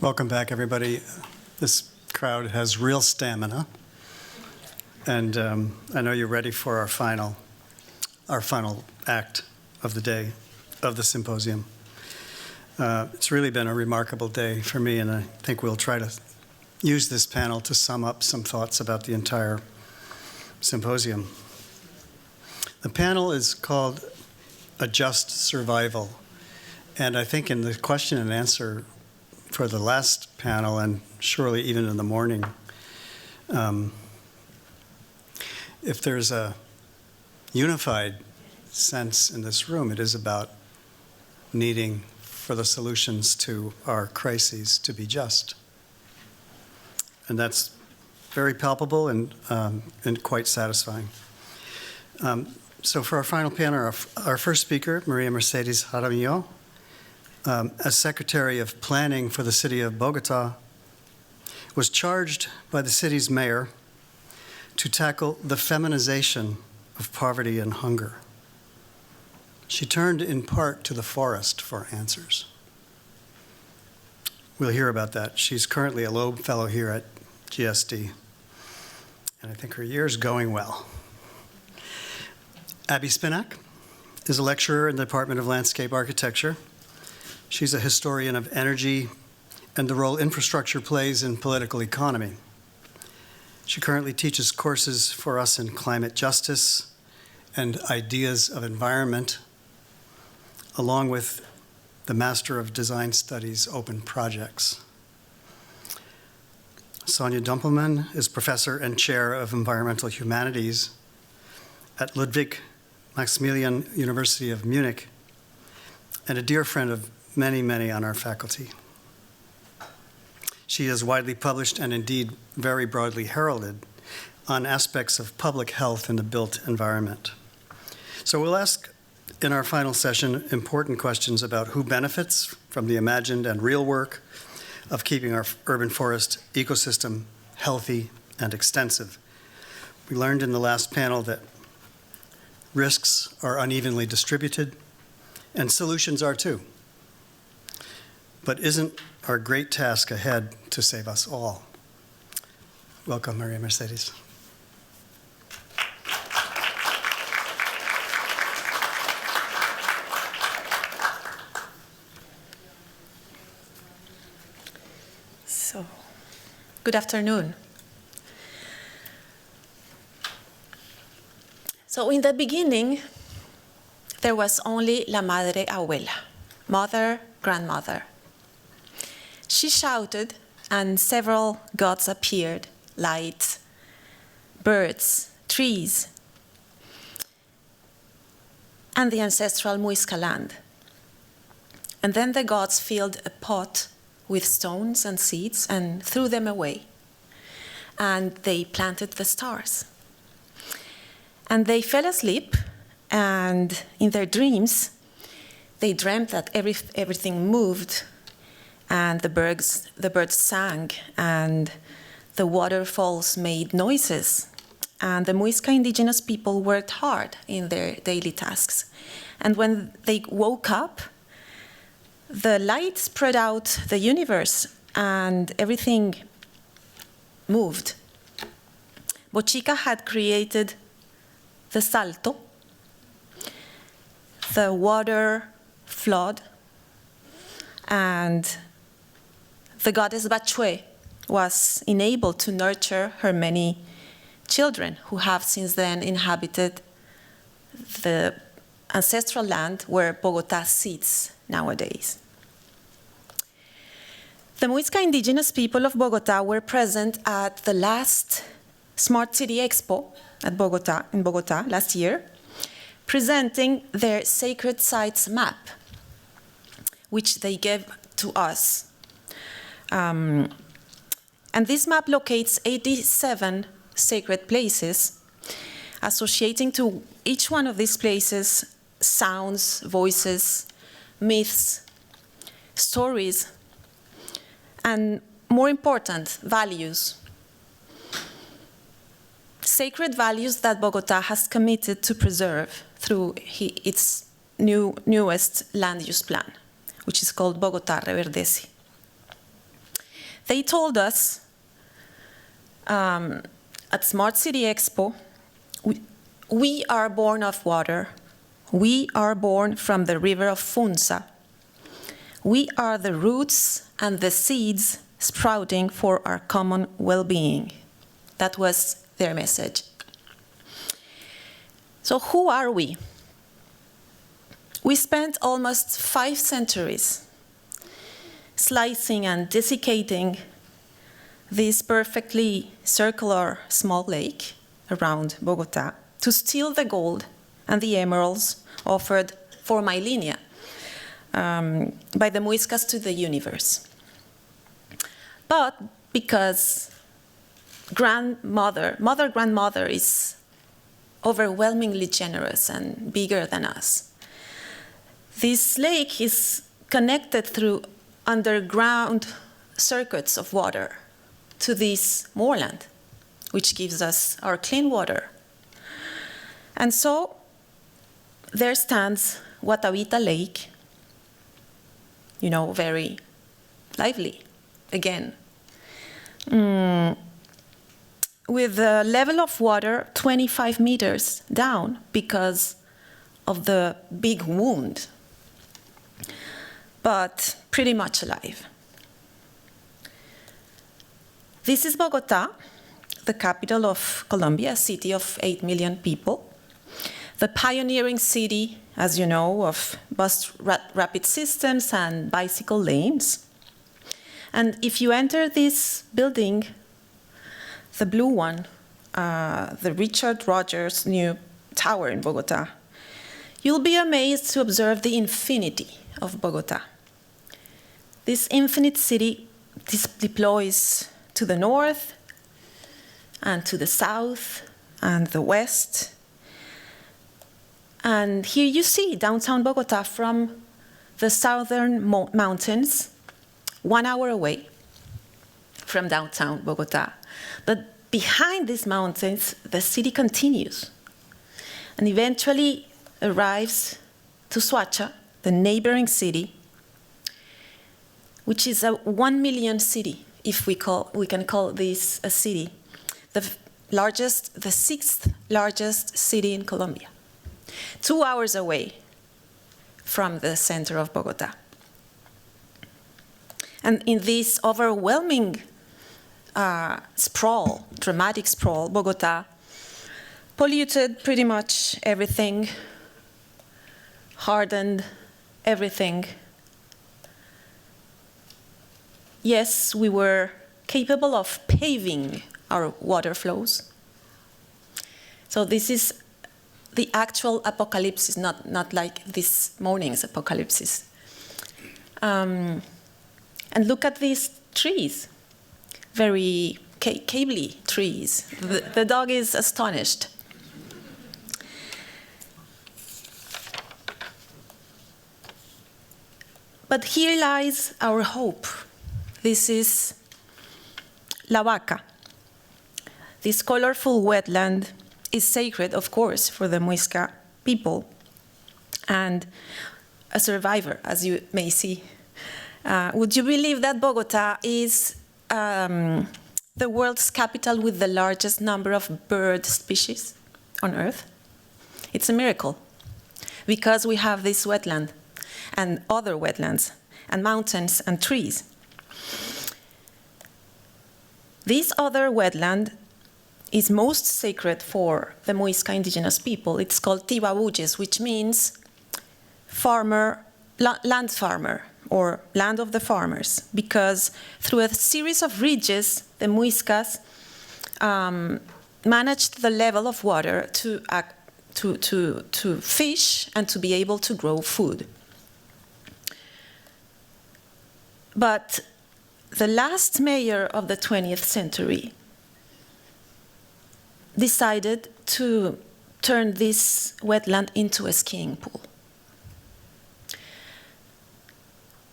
Welcome back, everybody. This crowd has real stamina, and I know you're ready for our final act of the day, of the symposium. It's really been a remarkable day for me, and I think we'll try to use this panel to sum up some thoughts about the entire symposium. The panel is called A Just Survival, and I think in the question and answer for the last panel, and surely even in the morning, if there's a unified sense in this room, it is about needing for the solutions to our crises to be just. And that's very palpable and quite satisfying. So for our final panel, our first speaker, Maria Mercedes Jaramillo, as Secretary of Planning for the city of Bogota, was charged by the city's mayor to tackle the feminization of poverty and hunger. She turned in part to the forest for answers. We'll hear about that. She's currently a Loeb Fellow here at GSD, and I think her year's going well. Abby Spinak is a lecturer in the Department of Landscape Architecture. She's a historian of energy and the role infrastructure plays in political economy. She currently teaches courses for us in climate justice and ideas of environment, along with the Master of Design Studies open projects. Sonja Dümpelmann is professor and chair of environmental humanities at Ludwig Maximilian University of Munich, and a dear friend of many, many on our faculty. She is widely published and indeed very broadly heralded on aspects of public health in the built environment. So we'll ask in our final session important questions about who benefits from the imagined and real work of keeping our urban forest ecosystem healthy and extensive. We learned in the last panel that risks are unevenly distributed, and solutions are too. But isn't our great task ahead to save us all? Welcome, Maria Mercedes. So, good afternoon. So in the beginning, there was only la madre abuela, mother, grandmother. She shouted, and several gods appeared, light, birds, trees, and the ancestral Muisca land. And then the gods filled a pot with stones and seeds and threw them away. And they planted the stars. And they fell asleep, and in their dreams, they dreamt that everything moved, and the birds sang, and the waterfalls made noises, and the Muisca indigenous people worked hard in their daily tasks. And when they woke up, the light spread out the universe, and everything moved. Bochica had created the salto, the water flood, and the goddess Bachue was enabled to nurture her many children who have since then inhabited the ancestral land where Bogota sits nowadays. The Muisca indigenous people of Bogota were present at the last Smart City Expo in Bogota last year, presenting their sacred sites map, which they gave to us. And this map locates 87 sacred places, associating to each one of these places sounds, voices, myths, stories, and more important, values. Sacred values that Bogota has committed to preserve through its newest land use plan, which is called Bogota Reverdece. they told us at Smart City Expo, we are born of water. We are born from the river of Funza. We are the roots and the seeds sprouting for our common well-being. That was their message. So who are we? We spent almost 5 centuries slicing and desiccating this perfectly circular small lake around Bogota to steal the gold and the emeralds offered for millennia by the Muiscas to the universe. But because mother-grandmother is overwhelmingly generous and bigger than us, this lake is connected through underground circuits of water to this moorland, which gives us our clean water. And so there stands Guatavita Lake, very lively again, with the level of water 25 meters down because of the big wound, but pretty much alive. This is Bogota, the capital of Colombia, a city of 8 million people, the pioneering city, as you know, of bus rapid systems and bicycle lanes. And if you enter this building, the blue one, the Richard Rogers new tower in Bogota, you'll be amazed to observe the infinity of Bogota. This infinite city deploys to the north and to the south and the west. And here you see downtown Bogota from the southern mountains, 1 hour away from downtown Bogota. But behind these mountains, the city continues and eventually arrives to Soacha, the neighboring city, which is a 1 million city, if we can call this a city, the 6th largest city in Colombia, 2 hours away from the center of Bogota. And in this overwhelming sprawl, dramatic sprawl, Bogota polluted pretty much everything, hardened everything. Yes, we were capable of paving our water flows. So this is the actual apocalypse, not like this morning's apocalypse. And look at these trees, very cabbly trees. The dog is astonished. But here lies our hope. This is La Vaca. This colorful wetland is sacred, of course, for the Muisca people and a survivor, as you may see. Would you believe that Bogota is the world's capital with the largest number of bird species on Earth? It's a miracle, because we have this wetland and other wetlands and mountains and trees. This other wetland is most sacred for the Muisca indigenous people. It's called Tibabuches, which means land farmer, or land of the farmers, because through a series of ridges, the Muiscas managed the level of water to fish and to be able to grow food. But the last mayor of the 20th century decided to turn this wetland into a skiing pool.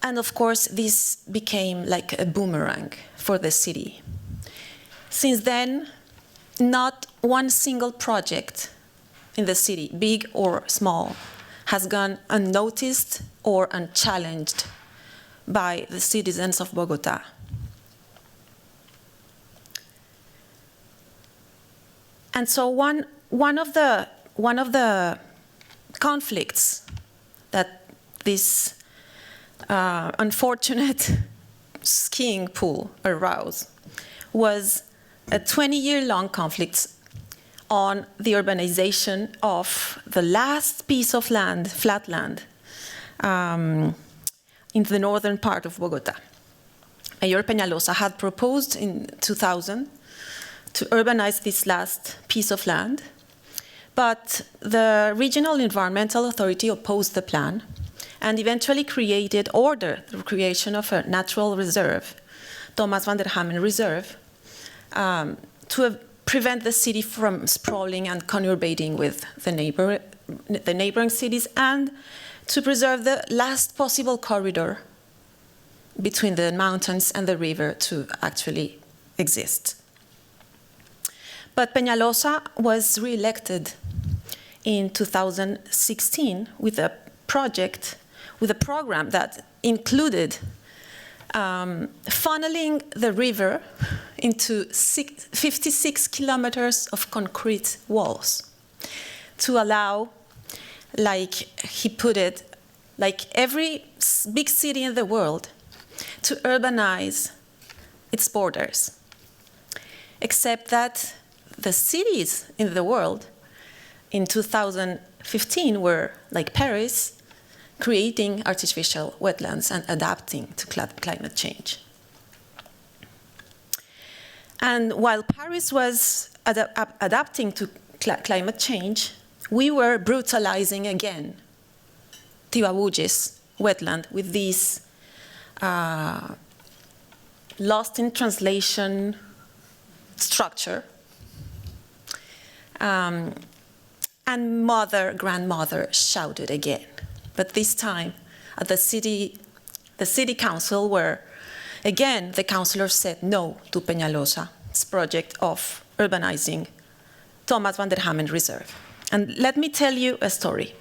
And of course, this became like a boomerang for the city. Since then, not one single project in the city, big or small, has gone unnoticed or unchallenged by the citizens of Bogota. And so one of the conflicts that this unfortunate skiing pool aroused was a 20-year-long conflict on the urbanization of the last piece of land, flat land, in the northern part of Bogota. Mayor Peñalosa had proposed in 2000 to urbanize this last piece of land, but the regional environmental authority opposed the plan and eventually ordered the creation of a natural reserve, Thomas van der Hammen Reserve, to prevent the city from sprawling and conurbating with the neighboring cities, and to preserve the last possible corridor between the mountains and the river to actually exist. But Peñalosa was re-elected in 2016 with a program that included funneling the river into 56 kilometers of concrete walls to allow, like he put it, like every big city in the world, to urbanize its borders. Except that the cities in the world in 2015 were, like Paris, creating artificial wetlands and adapting to climate change. And while Paris was adapting to climate change, we were brutalizing again Tibabuji's wetland with these lost in translation structure. And grandmother shouted again. But this time at the city council, where again the councillors said no to Peñalosa's project of urbanizing Thomas van der Hammen Reserve. And let me tell you a story.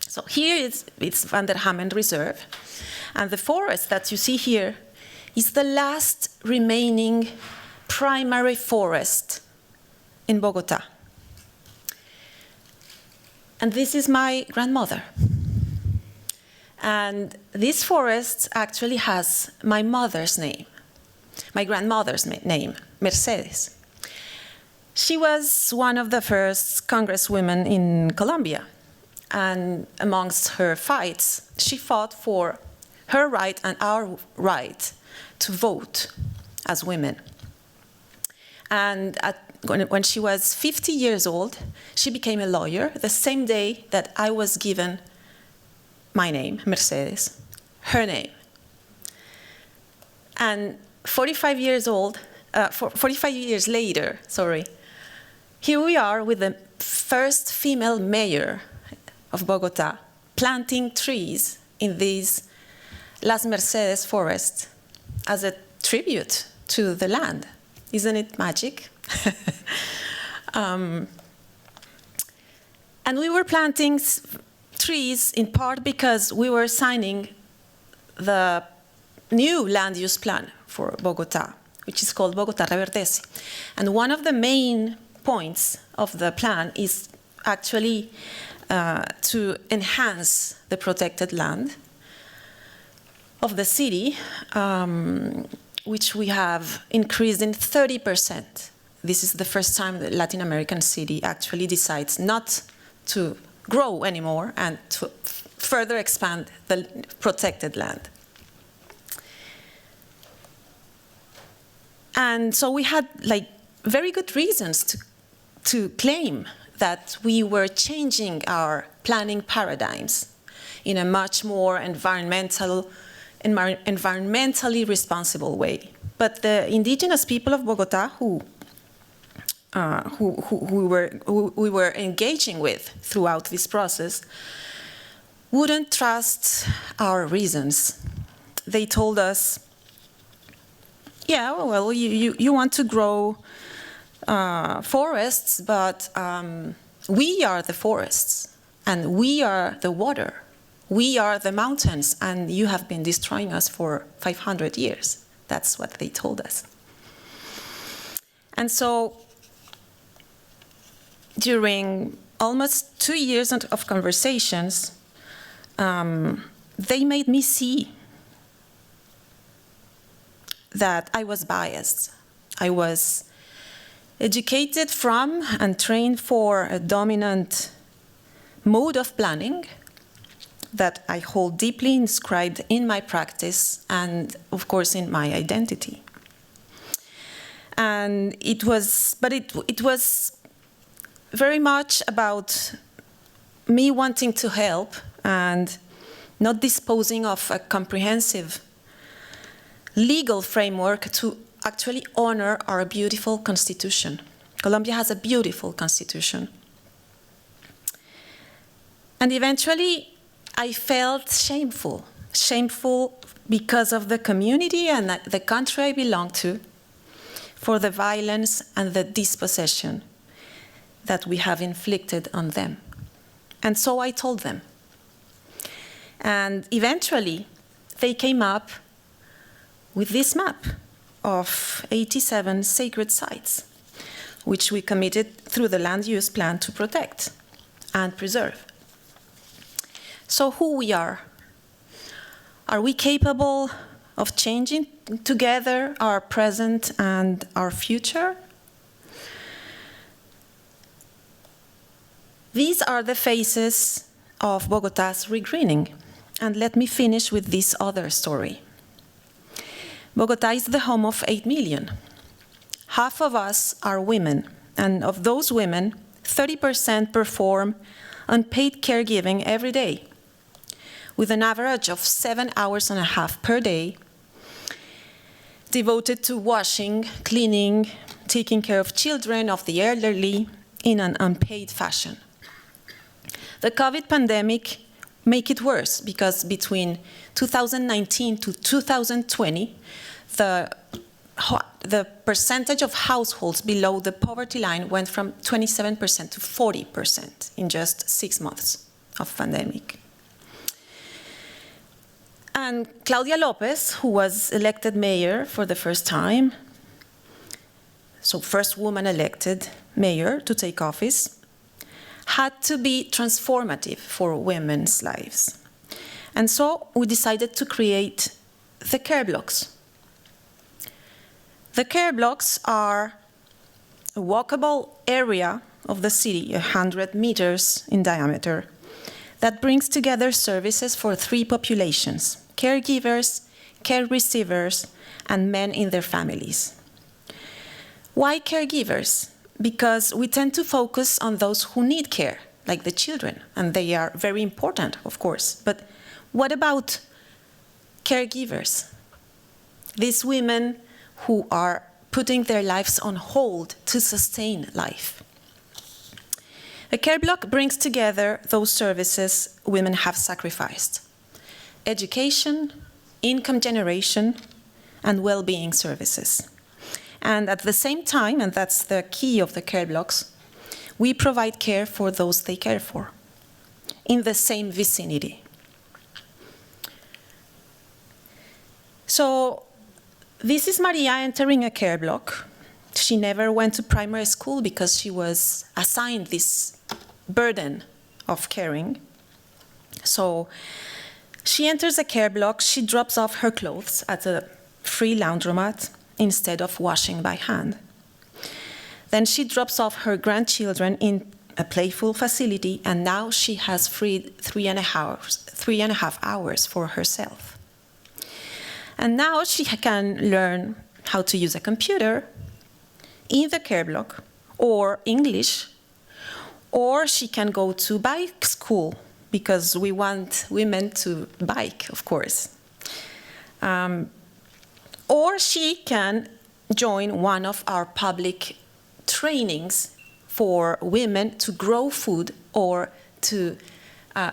So here it's Van der Hammen Reserve, and the forest that you see here is the last remaining primary forest in Bogota. And this is my grandmother. And this forest actually has my mother's name, my grandmother's name, Mercedes. She was one of the first congresswomen in Colombia. And amongst her fights, she fought for her right and our right to vote as women. And when she was 50 years old, she became a lawyer the same day that I was given my name, Mercedes, her name. And 45 years later, here we are with the first female mayor of Bogota planting trees in these Las Mercedes forest as a tribute to the land. Isn't it magic? And we were planting trees in part because we were signing the new land use plan for Bogota, which is called Bogota Reverdece. And one of the main points of the plan is actually to enhance the protected land of the city, which we have increased in 30%. This is the first time the Latin American city actually decides not to grow anymore and to further expand the protected land. And so we had very good reasons to claim that we were changing our planning paradigms in a much more environmentally responsible way. But the indigenous people of Bogota, who we were engaging with throughout this process, wouldn't trust our reasons. They told us, yeah, well, you want to grow forests, but we are the forests, and we are the water. We are the mountains, and you have been destroying us for 500 years. That's what they told us. And so during almost 2 years of conversations, they made me see that I was biased. I was educated from and trained for a dominant mode of planning that I hold deeply inscribed in my practice and, of course, in my identity. And it was very much about me wanting to help and not disposing of a comprehensive legal framework to actually honor our beautiful constitution. Colombia has a beautiful constitution. And eventually, I felt shameful because of the community and the country I belong to, for the violence and the dispossession that we have inflicted on them. And so I told them. And eventually, they came up with this map of 87 sacred sites, which we committed through the land use plan to protect and preserve. So who we are we capable of changing together our present and our future? These are the faces of Bogotá's regreening. And let me finish with this other story. Bogotá is the home of 8 million. Half of us are women, and of those women, 30% perform unpaid caregiving every day, with an average of 7.5 hours per day, devoted to washing, cleaning, taking care of children, of the elderly, in an unpaid fashion. The COVID pandemic made it worse, because between 2019 to 2020, the percentage of households below the poverty line went from 27% to 40% in just 6 months of pandemic. And Claudia Lopez, who was elected mayor for the first time, so first woman elected mayor to take office, had to be transformative for women's lives. And so we decided to create the care blocks. The care blocks are a walkable area of the city, 100 meters in diameter, that brings together services for 3 populations: caregivers, care receivers, and men in their families. Why caregivers? Because we tend to focus on those who need care, like the children, and they are very important, of course. But what about caregivers? These women who are putting their lives on hold to sustain life. A care block brings together those services women have sacrificed: education, income generation, and well-being services. And at the same time, and that's the key of the care blocks, we provide care for those they care for, in the same vicinity. So this is Maria entering a care block. She never went to primary school because she was assigned this burden of caring. So she enters a care block, she drops off her clothes at a free laundromat instead of washing by hand. Then she drops off her grandchildren in a playful facility, and now she has freed 3.5 hours for herself. And now she can learn how to use a computer in the care block, or English, or she can go to bike school, because we want women to bike, of course. Or she can join one of our public trainings for women to grow food or to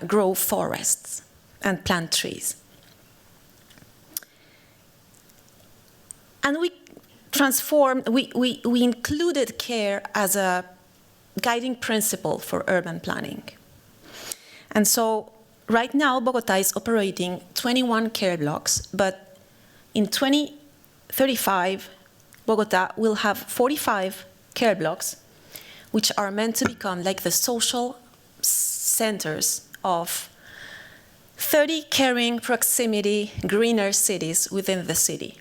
grow forests and plant trees. And we included care as a guiding principle for urban planning. And so right now, Bogotá is operating 21 care blocks, but in 2035, Bogotá will have 45 care blocks which are meant to become like the social centers of 30 caring proximity greener cities within the city.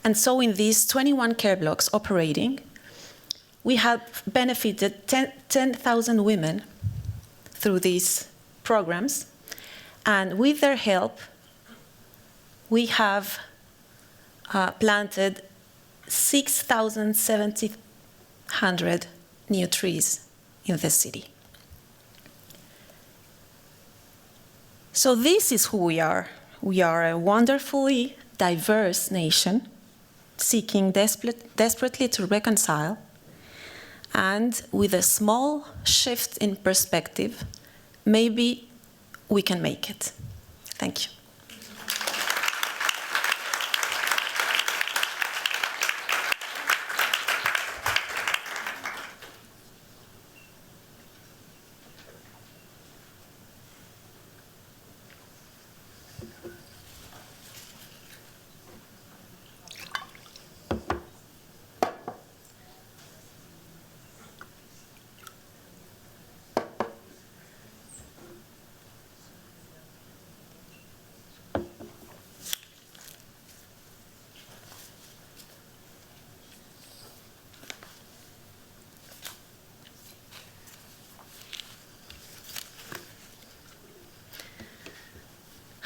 And so in these 21 care blocks operating, we have benefited 10,000 women through these programs. And with their help, we have planted 6,700 new trees in the city. So this is who we are. We are a wonderfully diverse nation seeking desperately to reconcile, and with a small shift in perspective, maybe we can make it. Thank you.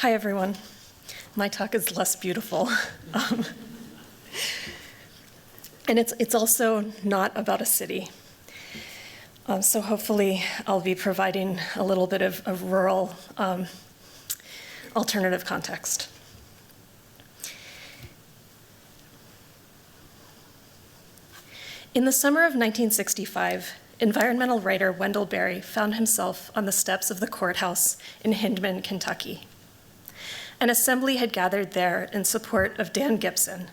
Hi, everyone. My talk is less beautiful. And it's also not about a city. So hopefully I'll be providing a little bit of rural alternative context. In the summer of 1965, environmental writer Wendell Berry found himself on the steps of the courthouse in Hindman, Kentucky. An assembly had gathered there in support of Dan Gibson,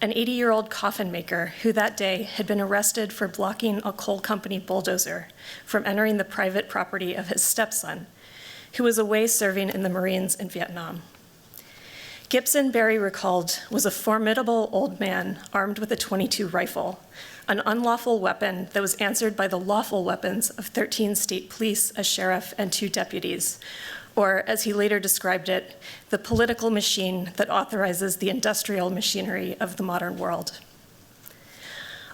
an 80-year-old coffin maker who that day had been arrested for blocking a coal company bulldozer from entering the private property of his stepson, who was away serving in the Marines in Vietnam. Gibson, Berry recalled, was a formidable old man armed with a .22 rifle, an unlawful weapon that was answered by the lawful weapons of 13 state police, a sheriff, and 2 deputies, or, as he later described it, the political machine that authorizes the industrial machinery of the modern world.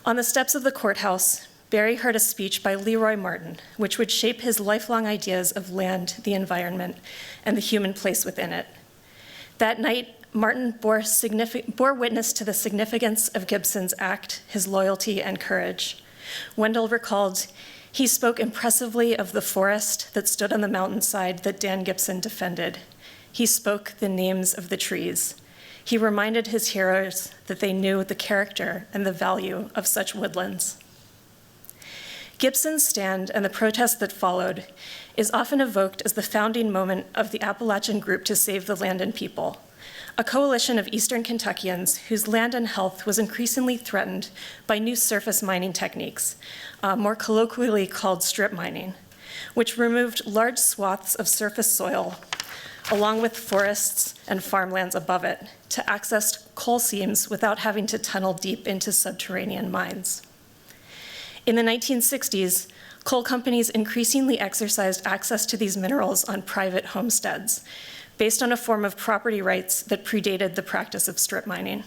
On the steps of the courthouse, Berry heard a speech by Leroy Martin, which would shape his lifelong ideas of land, the environment, and the human place within it. That night, Martin bore witness to the significance of Gibson's act, his loyalty and courage. Wendell recalled, "He spoke impressively of the forest that stood on the mountainside that Dan Gibson defended. He spoke the names of the trees. He reminded his hearers that they knew the character and the value of such woodlands." Gibson's stand and the protest that followed is often evoked as the founding moment of the Appalachian Group to Save the Land and People, a coalition of Eastern Kentuckians whose land and health was increasingly threatened by new surface mining techniques, more colloquially called strip mining, which removed large swaths of surface soil along with forests and farmlands above it to access coal seams without having to tunnel deep into subterranean mines. In the 1960s, coal companies increasingly exercised access to these minerals on private homesteads, based on a form of property rights that predated the practice of strip mining.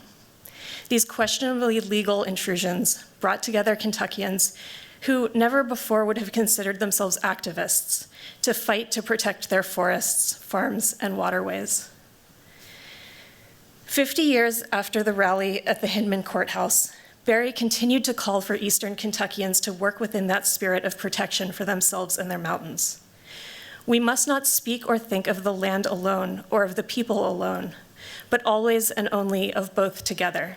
These questionably legal intrusions brought together Kentuckians who never before would have considered themselves activists to fight to protect their forests, farms, and waterways. 50 years after the rally at the Hindman Courthouse, Berry continued to call for Eastern Kentuckians to work within that spirit of protection for themselves and their mountains. We must not speak or think of the land alone or of the people alone, but always and only of both together.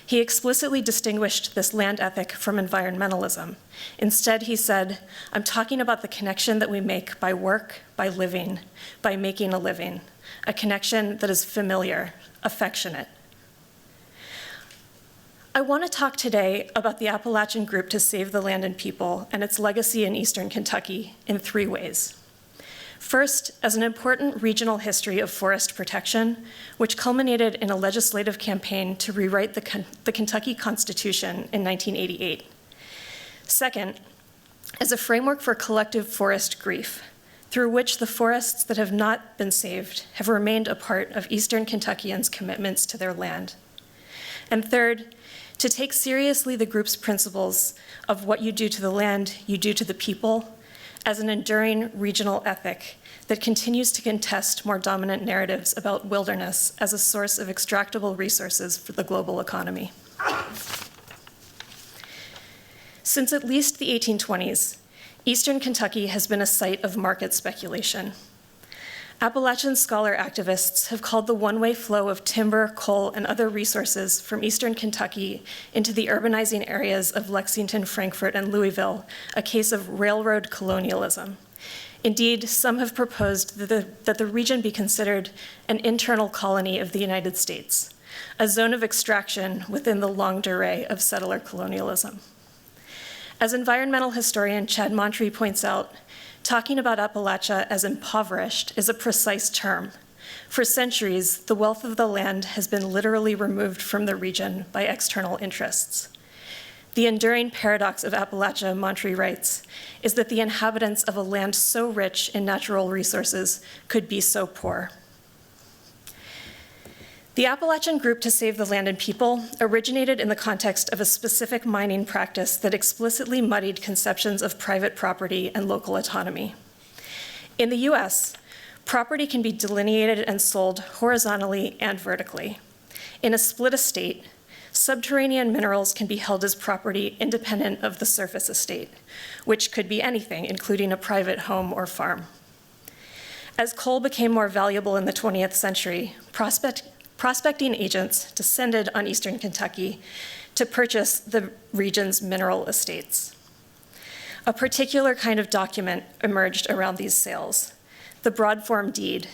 He explicitly distinguished this land ethic from environmentalism. Instead, he said, "I'm talking about the connection that we make by work, by living, by making a living, a connection that is familiar, affectionate." I want to talk today about the Appalachian Group to Save the Land and People and its legacy in Eastern Kentucky in 3 ways. First, as an important regional history of forest protection, which culminated in a legislative campaign to rewrite the Kentucky Constitution in 1988. Second, as a framework for collective forest grief, through which the forests that have not been saved have remained a part of Eastern Kentuckians' commitments to their land. And third, to take seriously the group's principles of what you do to the land, you do to the people, as an enduring regional ethic that continues to contest more dominant narratives about wilderness as a source of extractable resources for the global economy. Since at least the 1820s, Eastern Kentucky has been a site of market speculation. Appalachian scholar activists have called the one-way flow of timber, coal, and other resources from Eastern Kentucky into the urbanizing areas of Lexington, Frankfort, and Louisville a case of railroad colonialism. Indeed, some have proposed that the region be considered an internal colony of the United States, a zone of extraction within the longue durée of settler colonialism. As environmental historian Chad Montree points out, talking about Appalachia as impoverished is a precise term. For centuries, the wealth of the land has been literally removed from the region by external interests. The enduring paradox of Appalachia, Montree writes, is that the inhabitants of a land so rich in natural resources could be so poor. The Appalachian Group to Save the Land and People originated in the context of a specific mining practice that explicitly muddied conceptions of private property and local autonomy. In the US, property can be delineated and sold horizontally and vertically. In a split estate, subterranean minerals can be held as property independent of the surface estate, which could be anything, including a private home or farm. As coal became more valuable in the 20th century, prospecting agents descended on Eastern Kentucky to purchase the region's mineral estates. A particular kind of document emerged around these sales, the broad-form deed,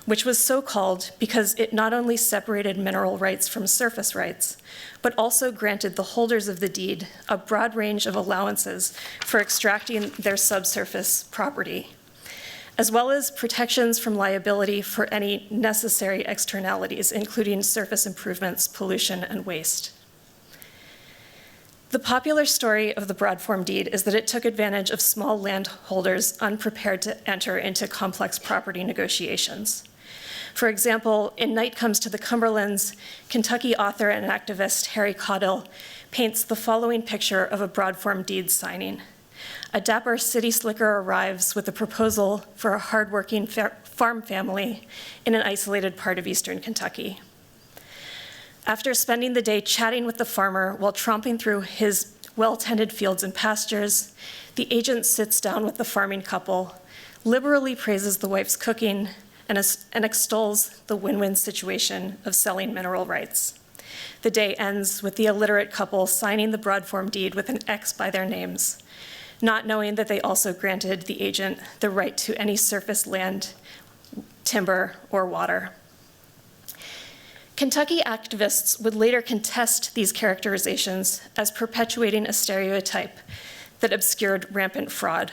which was so called because it not only separated mineral rights from surface rights, but also granted the holders of the deed a broad range of allowances for extracting their subsurface property, as well as protections from liability for any necessary externalities, including surface improvements, pollution, and waste. The popular story of the broad-form deed is that it took advantage of small landholders unprepared to enter into complex property negotiations. For example, in Night Comes to the Cumberlands, Kentucky author and activist Harry Caudill paints the following picture of a broad-form deed signing. A dapper city slicker arrives with a proposal for a hardworking farm family in an isolated part of Eastern Kentucky. After spending the day chatting with the farmer while tromping through his well-tended fields and pastures, the agent sits down with the farming couple, liberally praises the wife's cooking, and extols the win-win situation of selling mineral rights. The day ends with the illiterate couple signing the broad-form deed with an X by their names, not knowing that they also granted the agent the right to any surface land, timber, or water. Kentucky activists would later contest these characterizations as perpetuating a stereotype that obscured rampant fraud.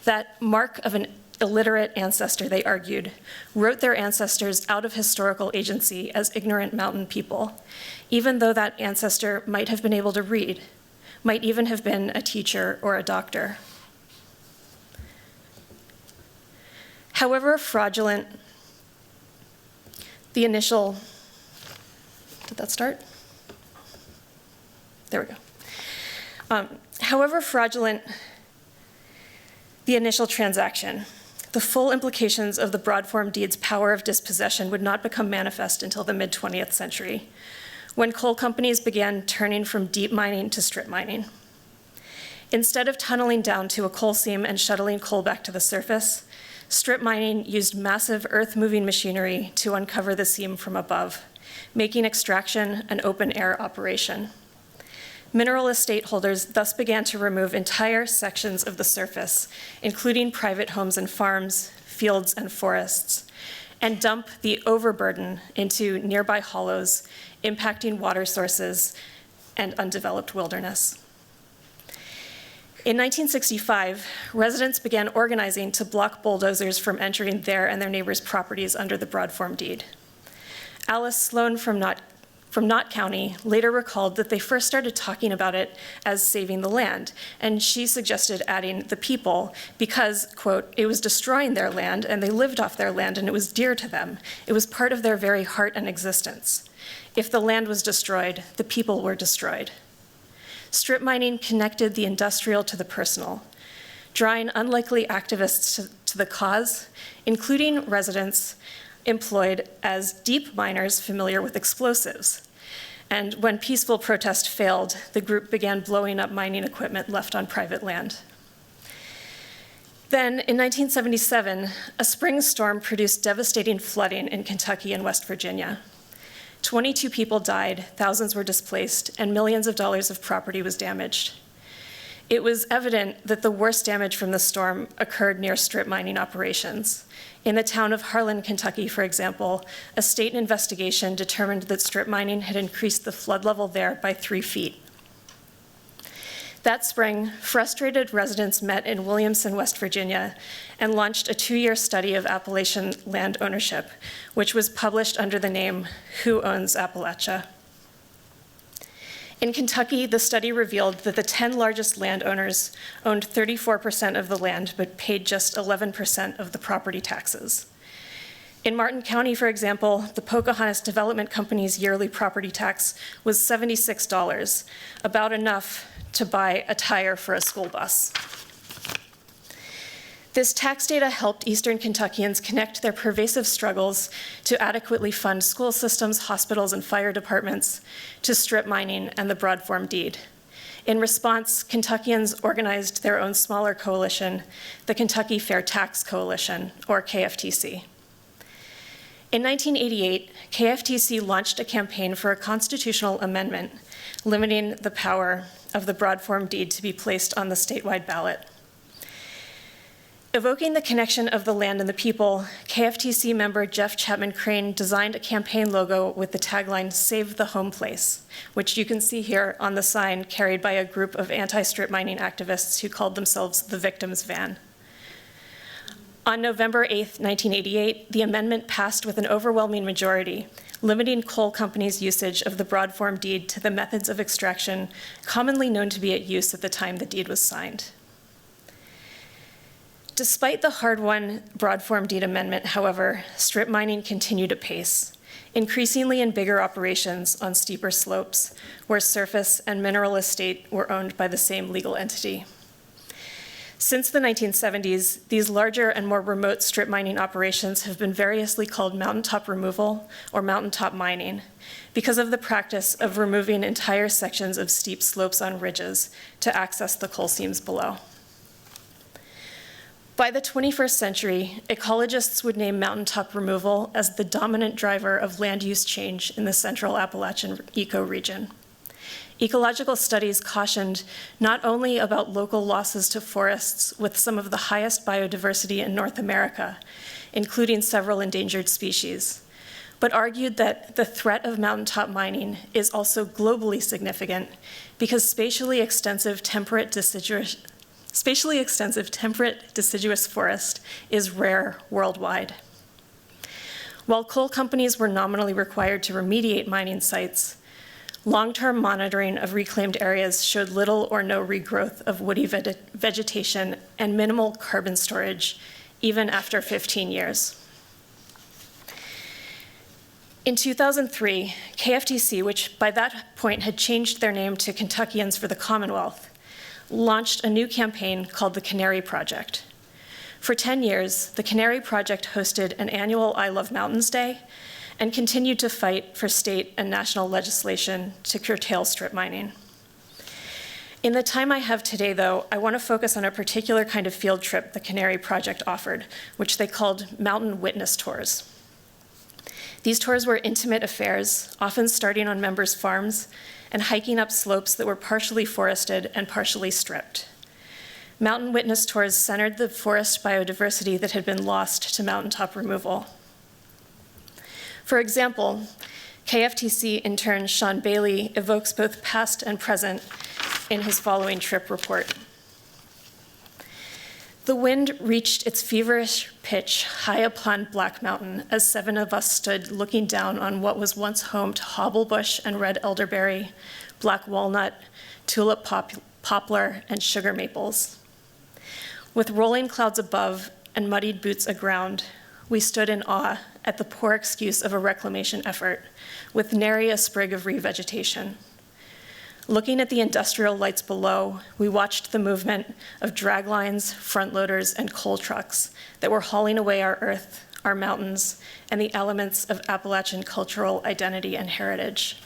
That mark of an illiterate ancestor, they argued, wrote their ancestors out of historical agency as ignorant mountain people, even though that ancestor might have been able to read, might even have been a teacher or a doctor. However fraudulent the initial, did that start? There we go. However fraudulent the initial transaction, the full implications of the broad-form deed's power of dispossession would not become manifest until the mid-20th century, when coal companies began turning from deep mining to strip mining. Instead of tunneling down to a coal seam and shuttling coal back to the surface, strip mining used massive earth-moving machinery to uncover the seam from above, making extraction an open-air operation. Mineral estate holders thus began to remove entire sections of the surface, including private homes and farms, fields and forests, and dump the overburden into nearby hollows, impacting water sources and undeveloped wilderness. In 1965, residents began organizing to block bulldozers from entering their and their neighbors' properties under the Broadform deed. Alice Sloan from Knott County later recalled that they first started talking about it as saving the land, and she suggested adding the people because, quote, it was destroying their land and they lived off their land and it was dear to them. It was part of their very heart and existence. If the land was destroyed, the people were destroyed. Strip mining connected the industrial to the personal, drawing unlikely activists to the cause, including residents employed as deep miners familiar with explosives. And when peaceful protest failed, the group began blowing up mining equipment left on private land. Then, in 1977, a spring storm produced devastating flooding in Kentucky and West Virginia. 22 people died, thousands were displaced, and millions of dollars of property was damaged. It was evident that the worst damage from the storm occurred near strip mining operations. In the town of Harlan, Kentucky, for example, a state investigation determined that strip mining had increased the flood level there by 3 feet. That spring, frustrated residents met in Williamson, West Virginia, and launched a 2-year study of Appalachian land ownership, which was published under the name Who Owns Appalachia? In Kentucky, the study revealed that the 10 largest landowners owned 34% of the land, but paid just 11% of the property taxes. In Martin County, for example, the Pocahontas Development Company's yearly property tax was $76, about enough to buy a tire for a school bus. This tax data helped Eastern Kentuckians connect their pervasive struggles to adequately fund school systems, hospitals, and fire departments to strip mining and the Broadform deed. In response, Kentuckians organized their own smaller coalition, the Kentucky Fair Tax Coalition, or KFTC. In 1988, KFTC launched a campaign for a constitutional amendment limiting the power of the Broadform deed to be placed on the statewide ballot. Evoking the connection of the land and the people, KFTC member Jeff Chapman Crane designed a campaign logo with the tagline, "Save the Home Place," which you can see here on the sign carried by a group of anti-strip mining activists who called themselves the Victims Van. On November 8, 1988, the amendment passed with an overwhelming majority, limiting coal companies' usage of the Broadform deed to the methods of extraction commonly known to be at use at the time the deed was signed. Despite the hard-won Broadform deed amendment, however, strip mining continued apace, increasingly in bigger operations on steeper slopes where surface and mineral estate were owned by the same legal entity. Since the 1970s, these larger and more remote strip mining operations have been variously called mountaintop removal or mountaintop mining because of the practice of removing entire sections of steep slopes on ridges to access the coal seams below. By the 21st century, ecologists would name mountaintop removal as the dominant driver of land use change in the central Appalachian ecoregion. Ecological studies cautioned not only about local losses to forests with some of the highest biodiversity in North America, including several endangered species, but argued that the threat of mountaintop mining is also globally significant because spatially extensive temperate deciduous forest is rare worldwide. While coal companies were nominally required to remediate mining sites, long-term monitoring of reclaimed areas showed little or no regrowth of woody vegetation and minimal carbon storage, even after 15 years. In 2003, KFTC, which by that point had changed their name to Kentuckians for the Commonwealth, launched a new campaign called the Canary Project. For 10 years, the Canary Project hosted an annual I Love Mountains Day and continued to fight for state and national legislation to curtail strip mining. In the time I have today, though, I want to focus on a particular kind of field trip the Canary Project offered, which they called mountain witness tours. These tours were intimate affairs, often starting on members' farms and hiking up slopes that were partially forested and partially stripped. Mountain witness tours centered the forest biodiversity that had been lost to mountaintop removal. For example, KFTC intern Sean Bailey evokes both past and present in his following trip report. The wind reached its feverish pitch high upon Black Mountain as 7 of us stood looking down on what was once home to hobblebush and red elderberry, black walnut, tulip poplar, and sugar maples. With rolling clouds above and muddied boots aground, we stood in awe at the poor excuse of a reclamation effort, with nary a sprig of revegetation. Looking at the industrial lights below, we watched the movement of drag lines, front loaders, and coal trucks that were hauling away our earth, our mountains, and the elements of Appalachian cultural identity and heritage.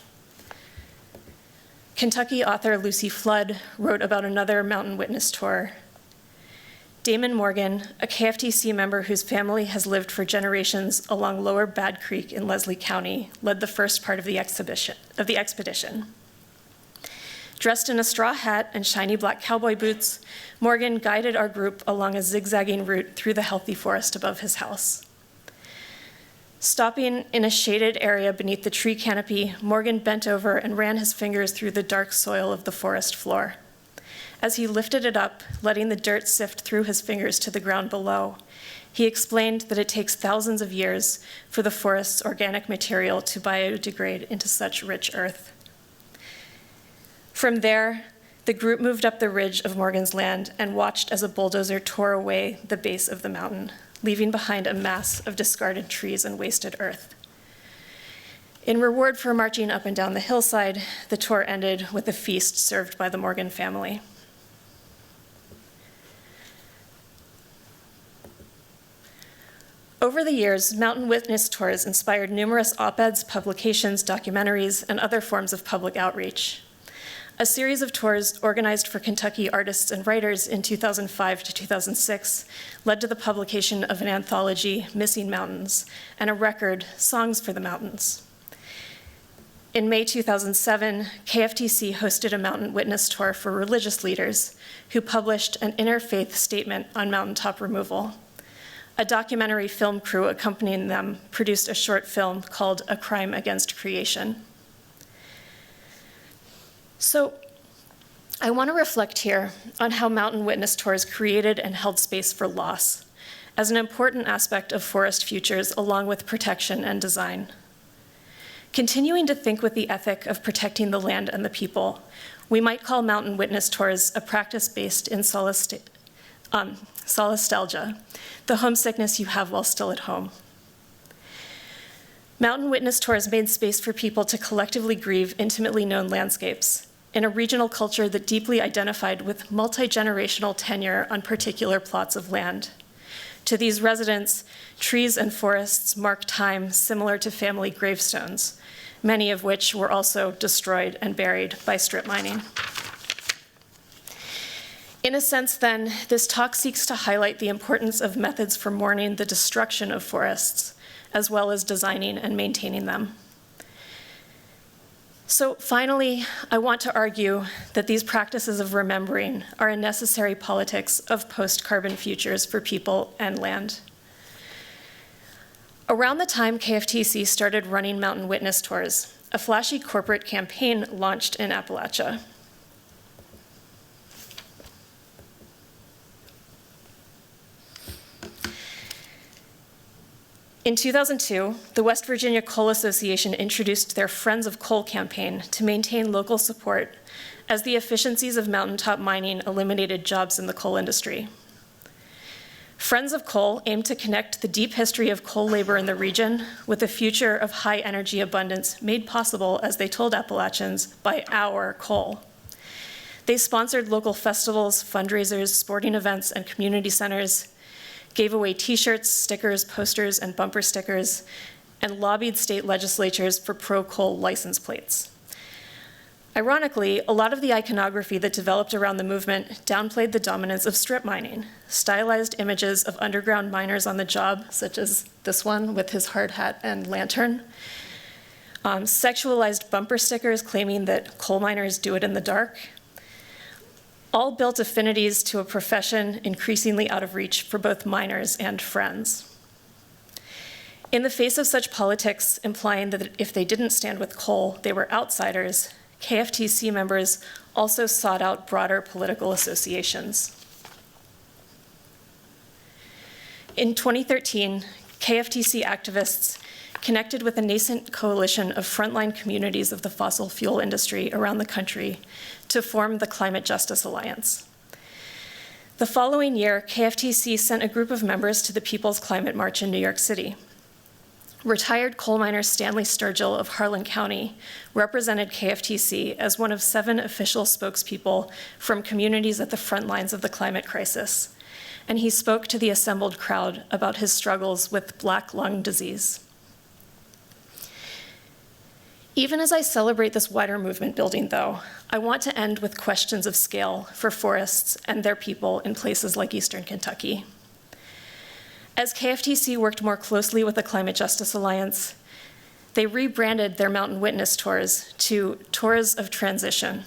Kentucky author Lucy Flood wrote about another mountain witness tour. Damon Morgan, a KFTC member whose family has lived for generations along Lower Bad Creek in Leslie County, led the first part of the expedition. Dressed in a straw hat and shiny black cowboy boots, Morgan guided our group along a zigzagging route through the healthy forest above his house. Stopping in a shaded area beneath the tree canopy, Morgan bent over and ran his fingers through the dark soil of the forest floor. As he lifted it up, letting the dirt sift through his fingers to the ground below, he explained that it takes thousands of years for the forest's organic material to biodegrade into such rich earth. From there, the group moved up the ridge of Morgan's land and watched as a bulldozer tore away the base of the mountain, leaving behind a mass of discarded trees and wasted earth. In reward for marching up and down the hillside, the tour ended with a feast served by the Morgan family. Over the years, mountain witness tours inspired numerous op-eds, publications, documentaries, and other forms of public outreach. A series of tours organized for Kentucky artists and writers in 2005 to 2006 led to the publication of an anthology, Missing Mountains, and a record, Songs for the Mountains. In May 2007, KFTC hosted a mountain witness tour for religious leaders who published an interfaith statement on mountaintop removal. A documentary film crew accompanying them produced a short film called A Crime Against Creation. So I want to reflect here on how mountain witness tours created and held space for loss as an important aspect of forest futures along with protection and design. Continuing to think with the ethic of protecting the land and the people, we might call mountain witness tours a practice based in solastalgia, the homesickness you have while still at home. Mountain witness tours made space for people to collectively grieve intimately known landscapes in a regional culture that deeply identified with multi-generational tenure on particular plots of land. To these residents, trees and forests mark time similar to family gravestones, many of which were also destroyed and buried by strip mining. In a sense, then, this talk seeks to highlight the importance of methods for mourning the destruction of forests, as well as designing and maintaining them. So finally, I want to argue that these practices of remembering are a necessary politics of post-carbon futures for people and land. Around the time KFTC started running mountain witness tours, a flashy corporate campaign launched in Appalachia. In 2002, the West Virginia Coal Association introduced their Friends of Coal campaign to maintain local support as the efficiencies of mountaintop mining eliminated jobs in the coal industry. Friends of Coal aimed to connect the deep history of coal labor in the region with a future of high energy abundance made possible, as they told Appalachians, by our coal. They sponsored local festivals, fundraisers, sporting events, and community centers, gave away t-shirts, stickers, posters, and bumper stickers, and lobbied state legislatures for pro-coal license plates. Ironically, a lot of the iconography that developed around the movement downplayed the dominance of strip mining, stylized images of underground miners on the job, such as this one with his hard hat and lantern, sexualized bumper stickers claiming that coal miners do it in the dark, all built affinities to a profession increasingly out of reach for both miners and friends. In the face of such politics implying that if they didn't stand with coal, they were outsiders, KFTC members also sought out broader political associations. In 2013, KFTC activists connected with a nascent coalition of frontline communities of the fossil fuel industry around the country to form the Climate Justice Alliance. The following year, KFTC sent a group of members to the People's Climate March in New York City. Retired coal miner Stanley Sturgill of Harlan County represented KFTC as one of 7 official spokespeople from communities at the front lines of the climate crisis, and he spoke to the assembled crowd about his struggles with black lung disease. Even as I celebrate this wider movement building, though, I want to end with questions of scale for forests and their people in places like Eastern Kentucky. As KFTC worked more closely with the Climate Justice Alliance, they rebranded their Mountain Witness Tours to Tours of Transition,